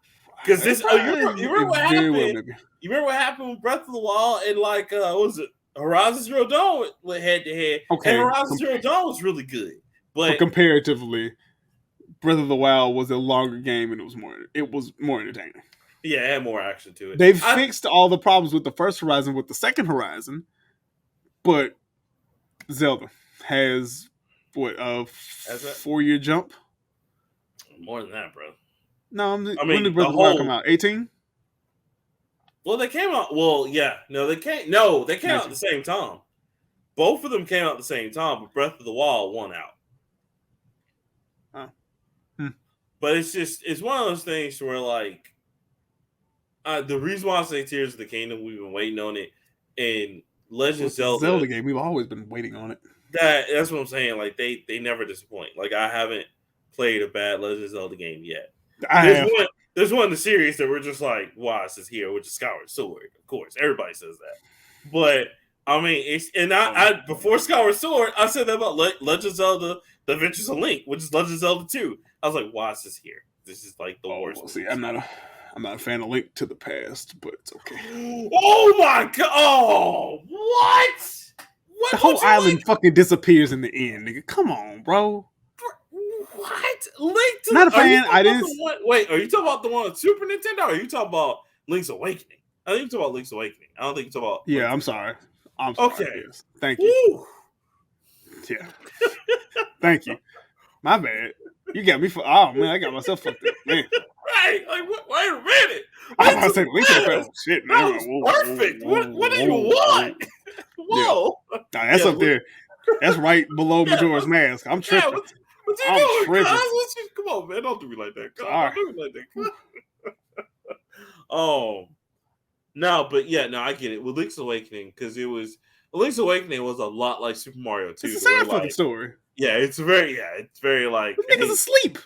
Because this, you remember what happened? You remember what happened with Breath of the Wild and what was it? Horizon Zero Dawn went head to head. Okay. And Horizon Zero Dawn was really good. But comparatively, Breath of the Wild was a longer game and it was more entertaining. Yeah, it had more action to it. They fixed all the problems with the first Horizon with the second Horizon, but Zelda has a 4-year jump? More than that, bro. No, when did Breath of the Wild come out? 18? Well, they came out. Well, yeah. They came out at the same time. Both of them came out at the same time, but Breath of the Wild won out. But it's one of those things where the reason why I say Tears of the Kingdom, we've been waiting on it, and Legend of Zelda game, we've always been waiting on it. That's what I'm saying. They never disappoint. I haven't played a bad Legend of Zelda game yet. There's one in the series that we're just like, wow, this is here, which is Skyward Sword. Of course, everybody says that. But I before Skyward Sword, I said that about Legend of Zelda: The Adventures of Link, which is Legend of Zelda 2. I was like, why is this here? This is the worst. Well, see, I'm not a fan of Link to the Past, but it's okay. Oh my god! Oh, what? The whole island fucking disappears in the end, nigga. Come on, bro. What? Link to not a fan. I didn't. Wait, are you talking about the one on Super Nintendo? Or are you talking about Link's Awakening? I think you're talking about Link's Awakening. I don't think you're talking about. Yeah, I'm sorry. Okay. Yes. Thank you. Woo. Yeah. Thank you. My bad. You got me oh man, I got myself fucked up, man. Right? Wait a minute. I was about to say Link to the Past. Shit, man. That was perfect. What do you want? Whoa. Yeah. Nah, that's up there. That's right below Majora's Mask. I'm tripping. What you doing, cuz? Come on, man. Don't do me like that. Don't do me like that. No, but I get it. With Link's Awakening, because Link's Awakening was a lot like Super Mario 2. It's a sad fucking story. Yeah, it's very like... The nigga's asleep.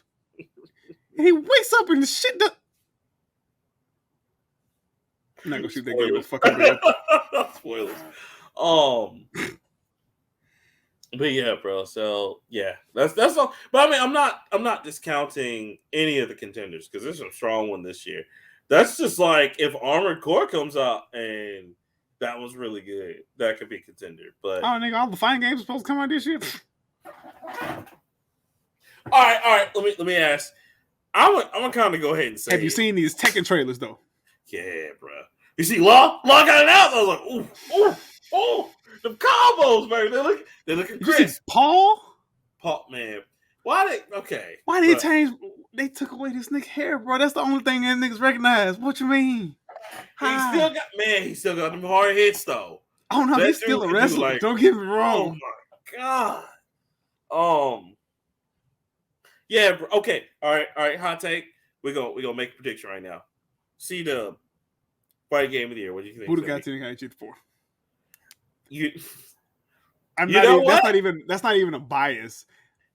And he wakes up and the shit does... I'm not gonna shoot that game with fucking bed. Spoilers. But yeah, bro. So yeah, that's all. But I mean, I'm not discounting any of the contenders because there's some strong one this year. That's just like if Armored Core comes out and that was really good, that could be a contender. But nigga, all the fighting games are supposed to come out this year. All right. Let me ask. I'm gonna kind of go ahead and say. Have you seen these Tekken trailers though? Yeah, bro. You see, Law got it out. I was like, ooh, the combos, baby. They're looking crisp. Paul, man. Why they change? They took away this nigga hair, bro. That's the only thing that niggas recognize. What you mean? He still got them hard hits though. Oh no, he's still a wrestler. Don't get me wrong. Oh my god. Yeah, bro. Okay. All right. Hot take. We're gonna make a prediction right now. CDub fight game of the year. What do you think? Budokai Tenkaichi 4. That's not even a bias.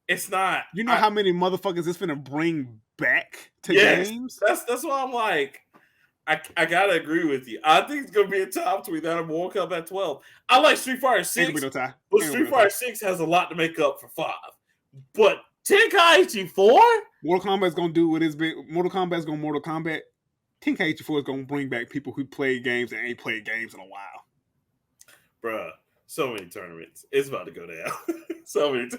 It's not. You know how many motherfuckers it's finna bring back to games? That's why I'm like, I gotta agree with you. I think it's gonna be a top between that and Mortal Kombat 12. I like Street Fighter 6, but Street Fighter 6 has a lot to make up for 5. But Tenkaichi 4? Mortal Kombat's gonna do what it's been. Mortal Kombat's gonna Mortal Kombat. Tenkaichi 4 is gonna bring back people who play games and ain't played games in a while. Bruh, so many tournaments. It's about to go down. So many.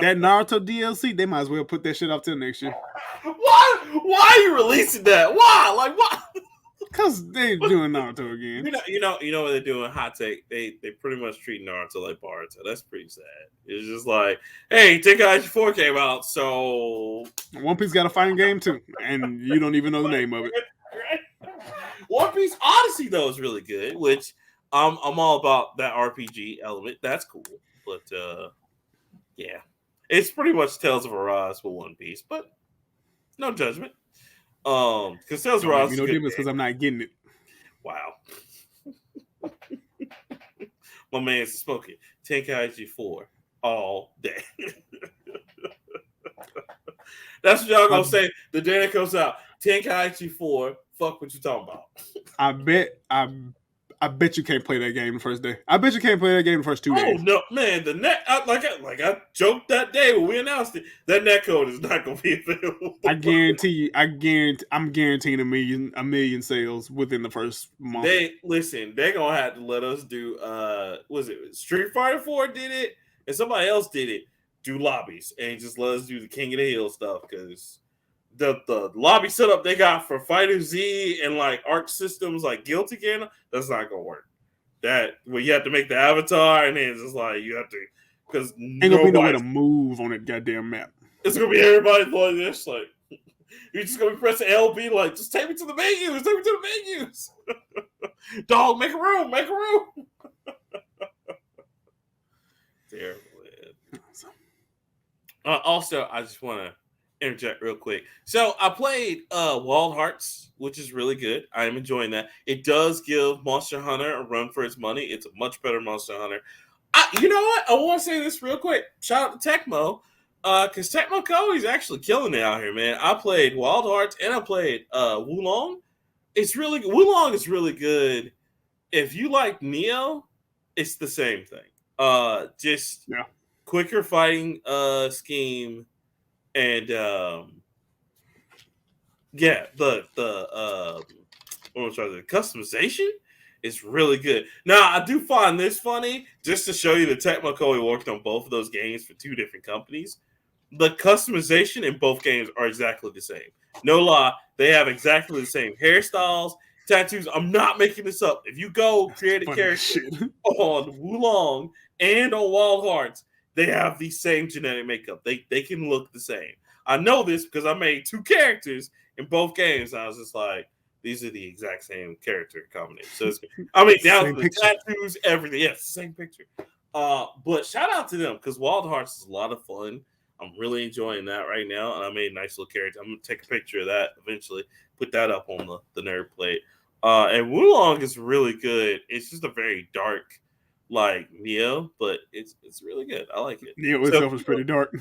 That Naruto DLC, they might as well put that shit up till next year. Why are you releasing that? Why? Like, why? Because they're doing Naruto again. You know what they're doing? Hot take. They pretty much treat Naruto like Boruto. That's pretty sad. It's just like, hey, Tenkaichi 4 came out, so One Piece got a fighting game too, and you don't even know the name of it. One Piece Odyssey though is really good, which I'm all about that RPG element. That's cool, but yeah, it's pretty much Tales of Arise with One Piece, but no judgment. Because Tales of Arise is no good difference because I'm not getting it. Wow. My man's spoken. Tenkaichi 4 all day. That's what y'all gonna say the day that comes out. Tenkaichi 4, fuck what you talking about. I bet you can't play that game the first day. I bet you can't play that game the first 2 days. Oh no, man! The net, I joked that day when we announced it. That netcode is not going to be available. I guarantee you. I'm guaranteeing a million sales within the first month. They're gonna have to let us do. Was it Street Fighter 4 did it, and somebody else did it? Do lobbies and just let us do the King of the Hill stuff because the lobby setup they got for Fighter Z and like Arc Systems like Guilty Gear, that's not gonna work. That where you have to make the avatar and then it's just like you have to because ain't gonna be no way to move on that goddamn map. It's gonna be everybody like this, like you're just gonna be pressing LB like just take me to the menus, take me to the menus. Dog, make a room, make a room. Terrible. Also, I just want to interject real quick. So I played Wild Hearts, which is really good. I am enjoying that. It does give Monster Hunter a run for its money. It's a much better Monster Hunter. You know what? I want to say this real quick. Shout out to Tecmo, because Tecmo Co. is actually killing it out here, man. I played Wild Hearts and I played Wulong. It's really good. Wulong is really good. If you like Neo, it's the same thing. Just quicker fighting scheme. And the customization is really good. Now I do find this funny, just to show you the Tecmo Co. worked on both of those games for two different companies. The customization in both games are exactly the same. No lie, they have exactly the same hairstyles, tattoos. I'm not making this up. If you go create a character on Wulong and on Wild Hearts, they have the same genetic makeup. They can look the same. I know this because I made two characters in both games. I was just like, these are the exact same character combination. So down to the tattoos, everything. Yes, same picture. But shout out to them because Wild Hearts is a lot of fun. I'm really enjoying that right now, and I made a nice little character. I'm gonna take a picture of that eventually, put that up on the nerd plate. And Wulong is really good. It's just a very dark, like Neo, but it's really good. I like it. Neo itself is pretty dark.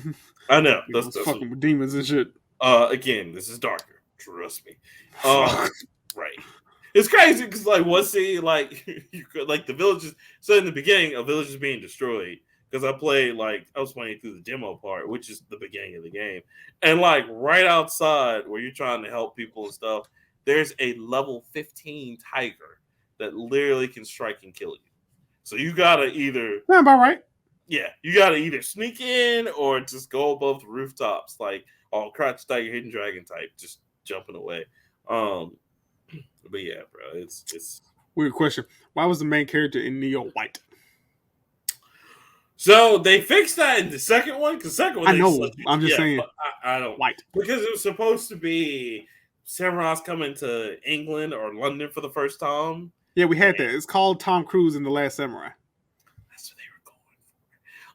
I know. That's fucking with demons and shit. Again, this is darker. Trust me. Right. It's crazy because like one scene, like you could like the villages. So in the beginning, a village is being destroyed because I was playing through the demo part, which is the beginning of the game, and like right outside where you're trying to help people and stuff, there's a level 15 tiger that literally can strike and kill you. So you gotta either about right. Yeah, you gotta either sneak in or just go above the rooftops, like crouch tiger, hidden dragon type, just jumping away. But yeah, bro, it's weird question. Why was the main character in Neo white? So they fixed that in the second one because second one I know. I'm just saying. I don't white because it was supposed to be samurais coming to England or London for the first time. Yeah, we had that. It's called Tom Cruise in The Last Samurai. That's what they were going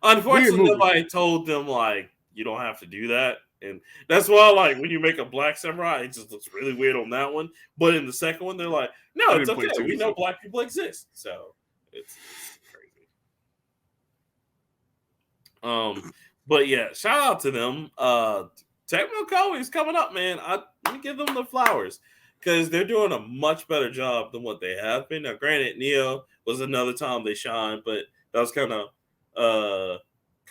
for. Unfortunately, nobody told them like you don't have to do that, and that's why like when you make a black samurai, it just looks really weird on that one. But in the second one, they're like, no, it's okay. We know black people exist, so it's crazy. But yeah, shout out to them. Tecmo Co. is coming up, man. Let me give them the flowers because they're doing a much better job than what they have been. Now, granted, Neo was another time they shined, but that was kind of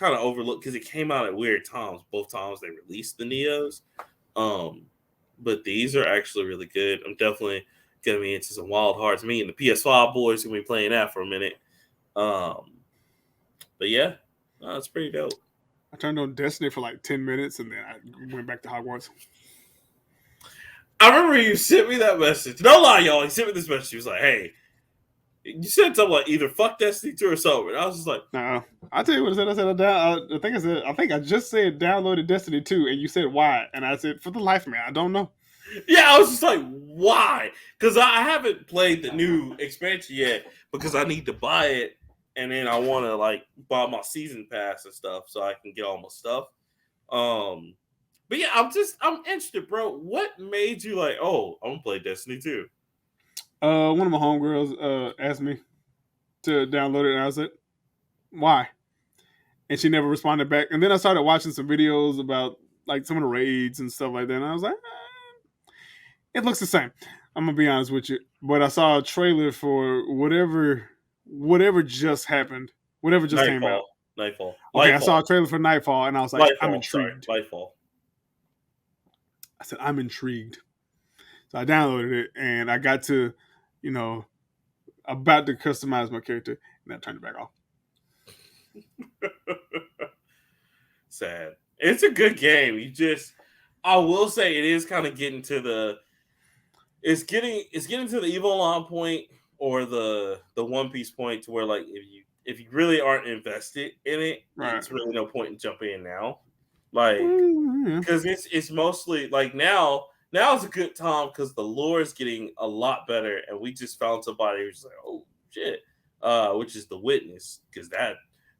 overlooked because it came out at weird times. Both times they released the Neos, but these are actually really good. I'm definitely gonna be into some Wild Hearts. Me and the PS5 boys gonna be playing that for a minute. But yeah, it's pretty dope. I turned on Destiny for like 10 minutes and then I went back to Hogwarts. I remember you sent me that message. No lie, y'all. He sent me this message. He was like, "Hey, you said something like either fuck Destiny 2 or something." And I was just like, No, I'll tell you what I said. I think I just said downloaded Destiny 2, and you said why, and I said for the life of me, I don't know. yeah, I was just like, why? Because I haven't played the new expansion yet because I need to buy it, and then I want to like buy my season pass and stuff so I can get all my stuff. But yeah, I'm interested, bro. What made you like, oh, I'm gonna play Destiny 2? One of my homegirls asked me to download it, and I said, why? And she never responded back. And then I started watching some videos about like some of the raids and stuff like that, and I was like, it looks the same. I'm gonna be honest with you, but I saw a trailer for whatever just happened, whatever just came out. Nightfall. Okay, I saw a trailer for Nightfall, and I was like, I'm intrigued. Nightfall. I said, I'm intrigued. So I downloaded it, and I got to, about to customize my character, and I turned it back off. Sad. It's a good game. I will say it is kind of getting to the. It's getting to the Evil Online point or the One Piece point to where like if you really aren't invested in it, right. It's really no point in jumping in now. Like because it's mostly like now is a good time because the lore is getting a lot better, and we just found somebody who's like, oh shit, which is the Witness, because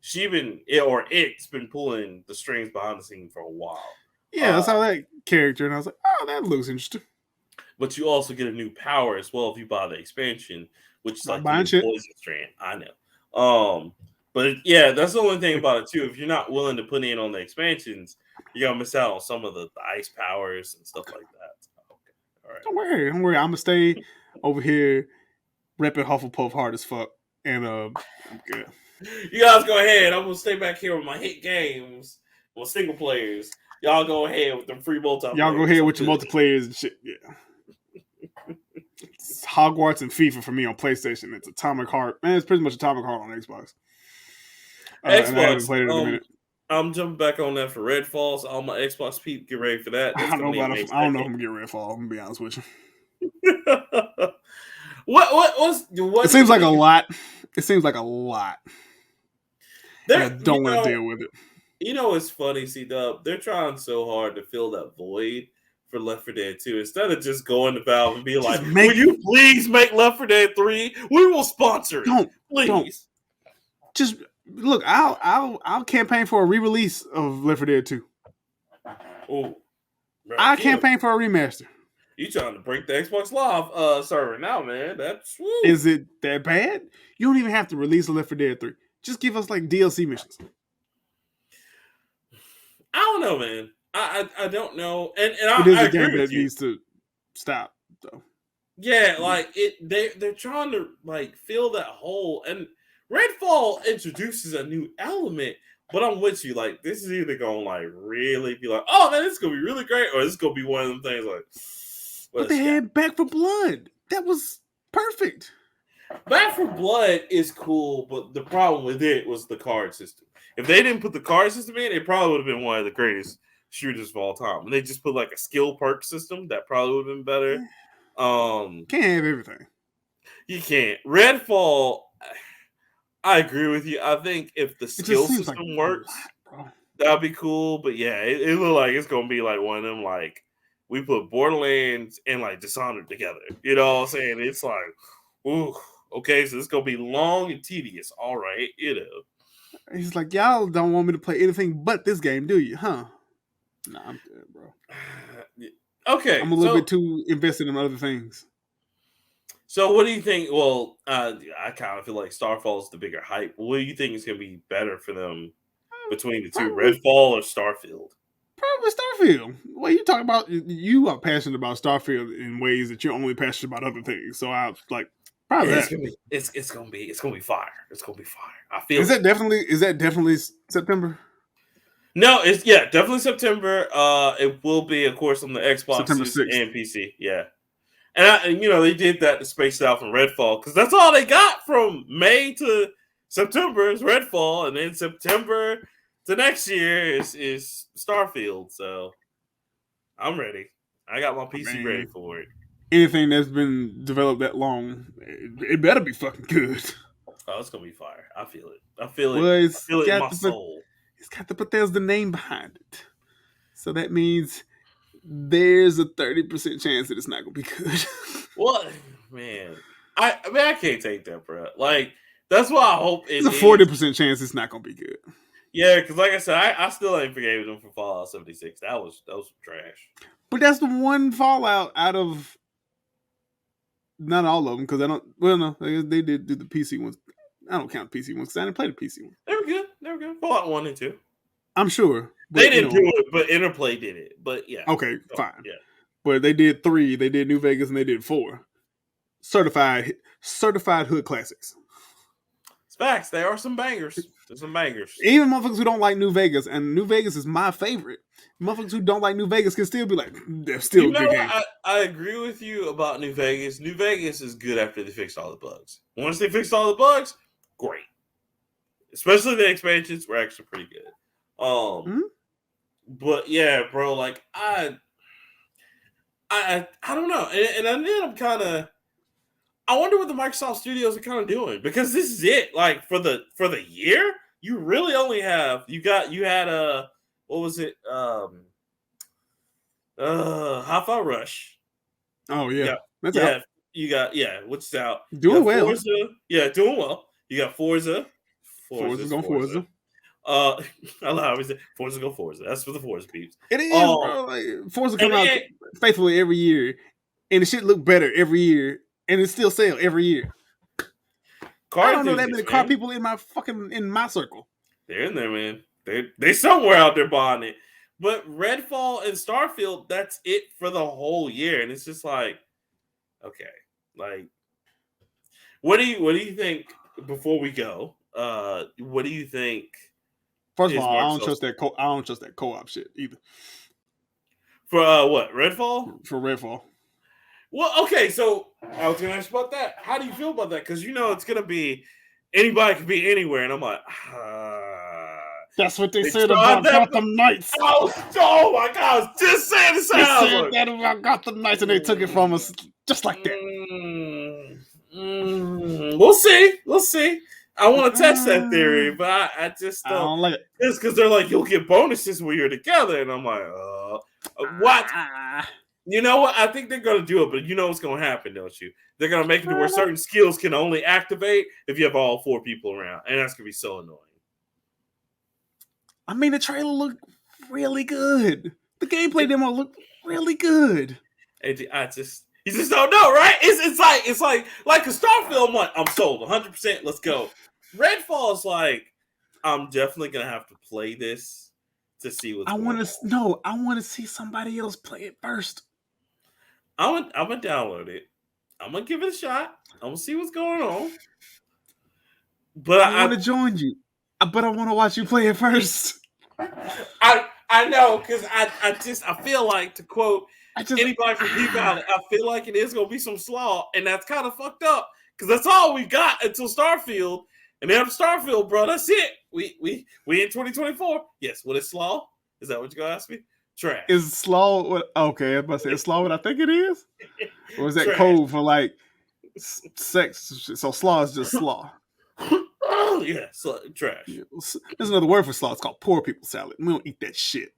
it's been pulling the strings behind the scene for a while. Yeah, I saw that character, and I was like, oh, that looks interesting. But you also get a new power as well if you buy the expansion, which is like the new poison strand. I know. But yeah, that's the only thing about it too. If you're not willing to put in on the expansions, you're gonna miss out on some of the ice powers and stuff like that. So, okay. All right. Don't worry. I'm gonna stay over here repping Hufflepuff hard as fuck. And I'm good. You guys go ahead. I'm gonna stay back here with my hit games, with single players. Y'all go ahead with them free multiplayer. Y'all go ahead with your multiplayers and shit. Yeah. It's Hogwarts and FIFA for me on PlayStation. It's Atomic Heart. Man, it's pretty much Atomic Heart on Xbox. Xbox. And I haven't played it in a minute. I'm jumping back on that for Redfall. So all my Xbox people get ready for that. I don't know if I'm gonna get Redfall. I'm gonna be honest with you. What it seems like a lot. It seems like a lot. I don't want to deal with it. You know, it's funny, CDub. They're trying so hard to fill that void for Left 4 Dead 2. Instead of just going to Valve and being like, will you please make Left 4 Dead 3? We will sponsor it. Please. Just look, I'll campaign for a re-release of Left 4 Dead 2. Oh. I'll campaign for a remaster. You trying to break the Xbox Live server now, man. Is it that bad? You don't even have to release Left 4 Dead 3. Just give us like DLC missions. I don't know, man. I don't know. And it is a game that needs to stop, though. Yeah, like they're trying to like fill that hole, and Redfall introduces a new element. But I'm with you. Like, this is either gonna like really be like, oh man, this is gonna be really great, or this is gonna be one of them things like. But they had Back 4 Blood. That was perfect. Back 4 Blood is cool, but the problem with it was the card system. If they didn't put the card system in, it probably would have been one of the greatest shooters of all time. And they just put like a skill perk system, that probably would have been better. Can't have everything. You can't. Redfall, I agree with you. I think if the skill system works, that'd be cool. But yeah, it looks like it's gonna be like one of them like. We put Borderlands and like Dishonored together. You know what I'm saying? It's like, ooh, okay, so it's gonna be long and tedious. All right, you know. He's like, y'all don't want me to play anything but this game, do you? Huh? Nah, I'm good, bro. Okay. I'm a little bit too invested in other things. So what do you think? Well, I kind of feel like Starfall is the bigger hype. What do you think is gonna be better for them between the two, Redfall or Starfield? Probably Starfield. What you talking about? You are passionate about Starfield in ways that you're only passionate about other things. So I like probably it's gonna be fire. It's gonna be fire. I feel. Is that definitely September? No, it's definitely September. It will be, of course, on the Xbox and PC. Yeah, and they did that to space it out from Redfall because that's all they got from May to September is Redfall, and then September. The next year is Starfield, so I'm ready. I got my PC ready for it. Anything that's been developed that long, it better be fucking good. Oh, it's gonna be fire. I feel it. I feel Well, it. I feel it in my soul. It's got the Bethesda name behind it, so that means there's a 30% chance that it's not gonna be good. Well, man, I can't take that, bro. Like that's why I hope it There's a 40% chance it's not gonna be good. Yeah, because like I said, I still ain't forgave them for Fallout 76. That was trash. But that's the one Fallout out of not all of them, because I don't. Well, no, they did do the PC ones. I don't count PC ones because I didn't play the PC one. They were good. They were good. Fallout 1 and 2. I'm sure. But, they didn't do it, but Interplay did it. But yeah. Okay, fine. Yeah. But they did 3. They did New Vegas, and they did 4. Certified hood classics. It's facts. There are some bangers. There's some bangers. Even motherfuckers who don't like New Vegas, and New Vegas is my favorite. Motherfuckers who don't like New Vegas can still be like, they're still a good game. I agree with you about New Vegas. New Vegas is good after they fixed all the bugs. Once they fixed all the bugs, great. Especially the expansions were actually pretty good. But yeah, bro, like I don't know, and then I'm kind of. I wonder what the Microsoft Studios are kind of doing, because this is it. Like for the year, you really only have what was it? Hi-Fi Rush. Oh yeah, that's out. You got what's out? Doing well. Forza, doing well. You got Forza. Forza's going Forza. I love how we say Forza go Forza. That's for the Forza peeps. It is, bro. Like, Forza come out faithfully every year, and the shit look better every year. And it still sell every year. I don't know that many car people in my circle. They're in there, man. They somewhere out there buying it. But Redfall and Starfield, that's it for the whole year, and it's just like, okay, like, what do you think before we go? What do you think? First of all, I don't trust that co-op shit either. For what? Redfall? For Redfall. Well, okay, so I was going to ask about that. How do you feel about that? Because it's going to be anybody can be anywhere, and I'm like, that's what they said about Gotham Knights. Oh my God, I was just saying this. They said that about Gotham Knights, and they took it from us just like that. We'll see. I want to test that theory, but I just don't like it. Just because they're like, you'll get bonuses when you're together, and I'm like, what? You know what? I think they're going to do it, but you know what's going to happen, don't you? They're going to make it to where certain skills can only activate if you have all 4 people around, and that's going to be so annoying. I mean, the trailer looked really good. The gameplay demo looked really good. You just don't know, right? It's like a Starfield. I'm like, I'm sold 100%. Let's go. Redfall is like, I'm definitely going to have to play this to see what's going on. I want to see somebody else play it first. I'm gonna download it. I'm gonna give it a shot. I'm gonna see what's going on. But I want to join you. But I want to watch you play it first. I know, because I feel like, to quote anybody from Peep Valley, I feel like it is gonna be some slaw, and that's kind of fucked up, because that's all we got until Starfield, and after Starfield, bro, that's it. We in 2024. Yes, what is slaw? Is that what you're gonna ask me? Trash. Is slaw what? Okay, I was about to say, is slaw what I think it is? Or is that Trash. code for like sex? So slaw is just slaw. Oh yeah, trash. Yeah. There's another word for slaw. It's called poor people salad. We don't eat that shit.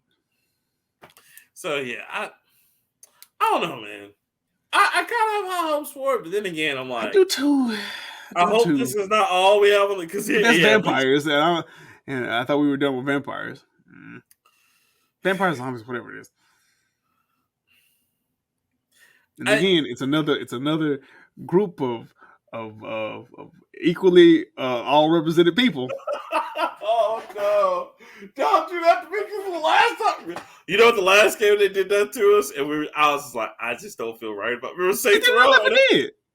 So yeah, I don't know, man. I kind of have high hopes for it, but then again, I'm like, I do too. I hope this is not all we have, because that's vampires, and I thought we were done with vampires. Vampires, zombies, whatever it is. And again, it's another group of equally all represented people. Oh no! Don't do that to me, because the last time, you know, the last game they did that to us, and I was like, I just don't feel right about it. Remember Saints Row?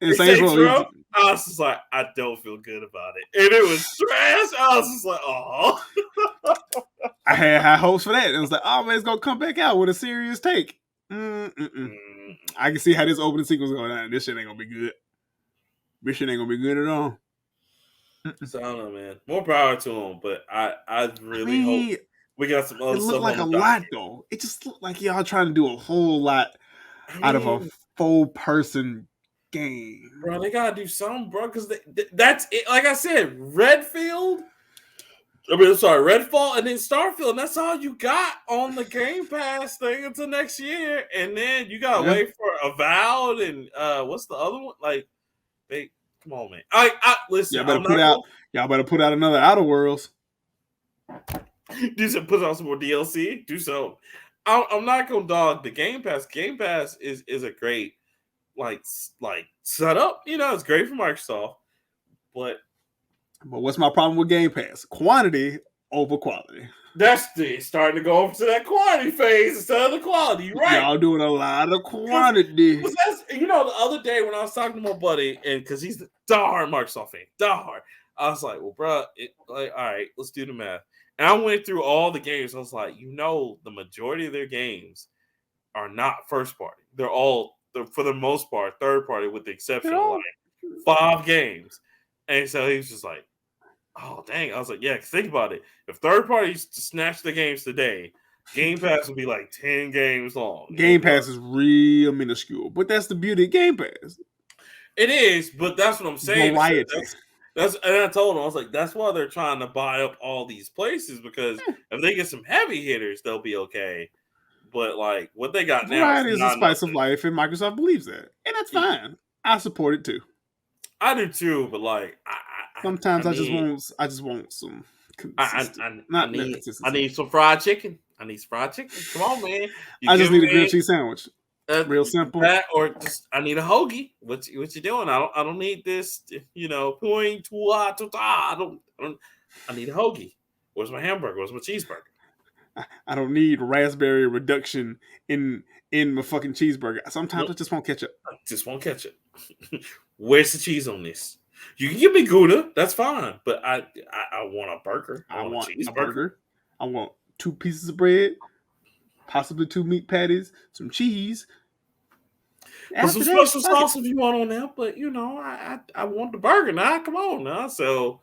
And Saints Row, I was just like, I don't feel good about it, and it was trash. I was just like, oh. I had high hopes for that. And it was like, oh man, it's gonna come back out with a serious take. I can see how this opening sequence is going on. This shit ain't gonna be good. This shit ain't gonna be good at all. So I don't know, man. More power to them, but I really hope we got some other stuff. It looked like a lot, though. It just looked like y'all trying to do a whole lot out of a full person game. Bro, they gotta do something, bro, because that's it. Like I said, Redfall, and then Starfield, and that's all you got on the Game Pass thing until next year. And then you gotta wait for Avowed and what's the other one? Like, come on, man. I listen. Y'all better put out another Outer Worlds. Do some, put out some more DLC. Do so. I'm not gonna dog the Game Pass. Game Pass is a great like setup. You know, it's great for Microsoft, but what's my problem with Game Pass? Quantity over quality. That's starting to go over to that quantity phase instead of the quality, right? Y'all doing a lot of quantity. You know, the other day when I was talking to my buddy, and because he's the diehard Microsoft fan, I was like, well, bro, all right, let's do the math. And I went through all the games. I was like, the majority of their games are not first party. They're for the most part, third party, with the exception of like 5 games. And so he was just like, oh, dang. I was like, yeah, think about it. If third parties snatch the games today, Game Pass would be like 10 games long. Game Pass is real minuscule, but that's the beauty of Game Pass. It is, but that's what I'm saying. Variety. And I told him, I was like, that's why they're trying to buy up all these places, because if they get some heavy hitters, they'll be okay. But like what they got now, variety is the spice of life, and Microsoft believes that, and that's fine. I support it too. I do too, but like sometimes I just want some. I need some fried chicken. I need some fried chicken. Come on, man. I just need a grilled cheese sandwich. Real simple. That, or just I need a hoagie. What you doing? I don't need this. I need a hoagie. Where's my hamburger? Where's my cheeseburger? I don't need raspberry reduction in my fucking cheeseburger. Sometimes I just want ketchup. Where's the cheese on this? You can give me Gouda, that's fine. But I want a burger. I want a cheeseburger. I want 2 pieces of bread, possibly 2 meat patties, some cheese. Put some special sauce if you want on that. But I want the burger now. Come on now. So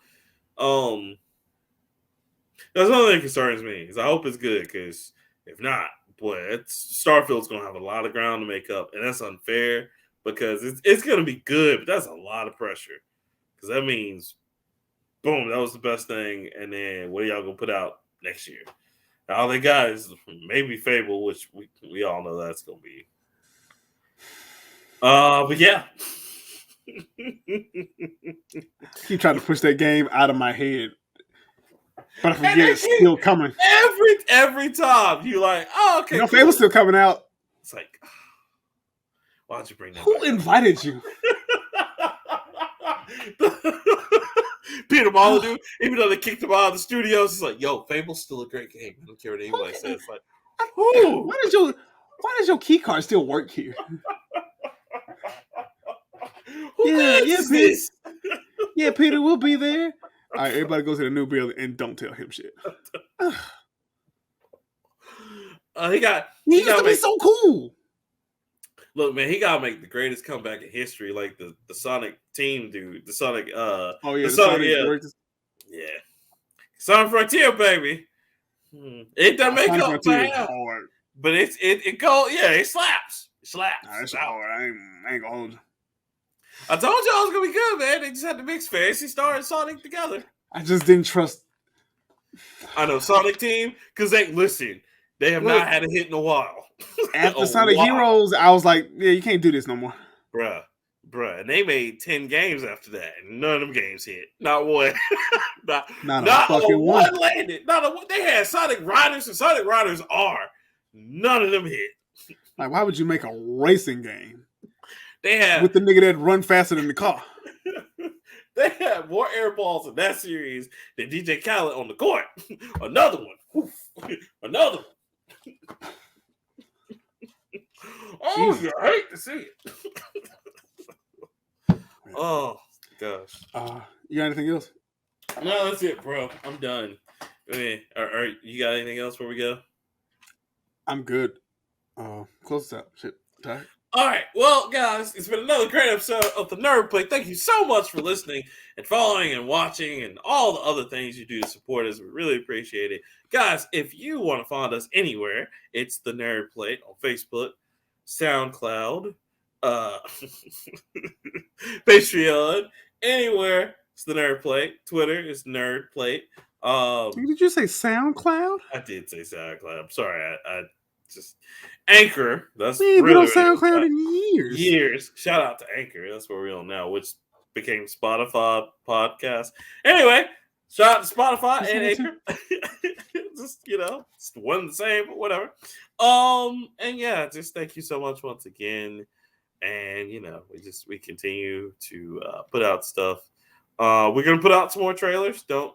that's another thing that concerns me. Is I hope it's good, because if not, boy, Starfield's gonna have a lot of ground to make up, and that's unfair because it's gonna be good, but that's a lot of pressure. Because that means, boom, that was the best thing, and then what are y'all gonna put out next year? All they got is maybe Fable, which we all know that's gonna be. But yeah. Keep trying to push that game out of my head. But I forget it's still coming. Every time you like, oh, okay. Fable's still coming out. It's like, why'd you bring that? Who invited you? Peter Molyneux, even though they kicked him out of the studios, it's like, yo, Fable's still a great game. I don't care what anybody says. It's like, why does your key card still work here? Yeah, Peter will be there. All right, everybody goes to the new building and don't tell him shit. He used to be so cool. Look, man, he gotta make the greatest comeback in history, like the Sonic team dude, the Sonic. Sonic Frontier, baby. It doesn't make up for hard, but it goes. Yeah, it slaps. It slaps. Nah, it's hard. I ain't gonna hold you. I told you I was gonna be good, man. They just had to mix Fantasy Star and Sonic together. I just didn't trust. I know Sonic team, because they have not had a hit in a while. After Sonic Heroes, I was like, yeah, you can't do this no more. Bruh. And they made 10 games after that, and none of them games hit. Not one. not a fucking one landed. They had Sonic Riders and Sonic Riders R. None of them hit. Like, why would you make a racing game? They had with the nigga that run faster than the car. They had more air balls in that series than DJ Khaled on the court. Another one. Another one. Oh, you hate to see it. Oh, gosh. You got anything else? No, that's it, bro. I'm done. I mean, you got anything else before we go? I'm good. Close this out. Shit. Tired. All right. Well, guys, it's been another great episode of the Nerd Plate. Thank you so much for listening and following and watching and all the other things you do to support us. We really appreciate it. Guys, if you want to find us anywhere, it's the Nerd Plate on Facebook, SoundCloud, Patreon, anywhere. It's the Nerd Plate. Twitter is Nerd Plate. Did you say SoundCloud? I did say SoundCloud. I'm sorry. I just Anchor. That's We ain't really been on SoundCloud in years. Years. Shout out to Anchor. That's where we're on now, which became Spotify podcast. Anyway, shout out to Spotify and Anchor. Just it's one and the same, but whatever. And yeah, just thank you so much once again. And we continue to put out stuff. We're gonna put out some more trailers. Don't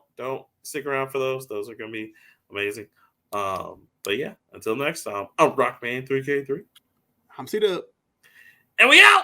stick around for those. Those are gonna be amazing. But yeah, until next time, I'm Rockman3K3. I'm CDub. And we out.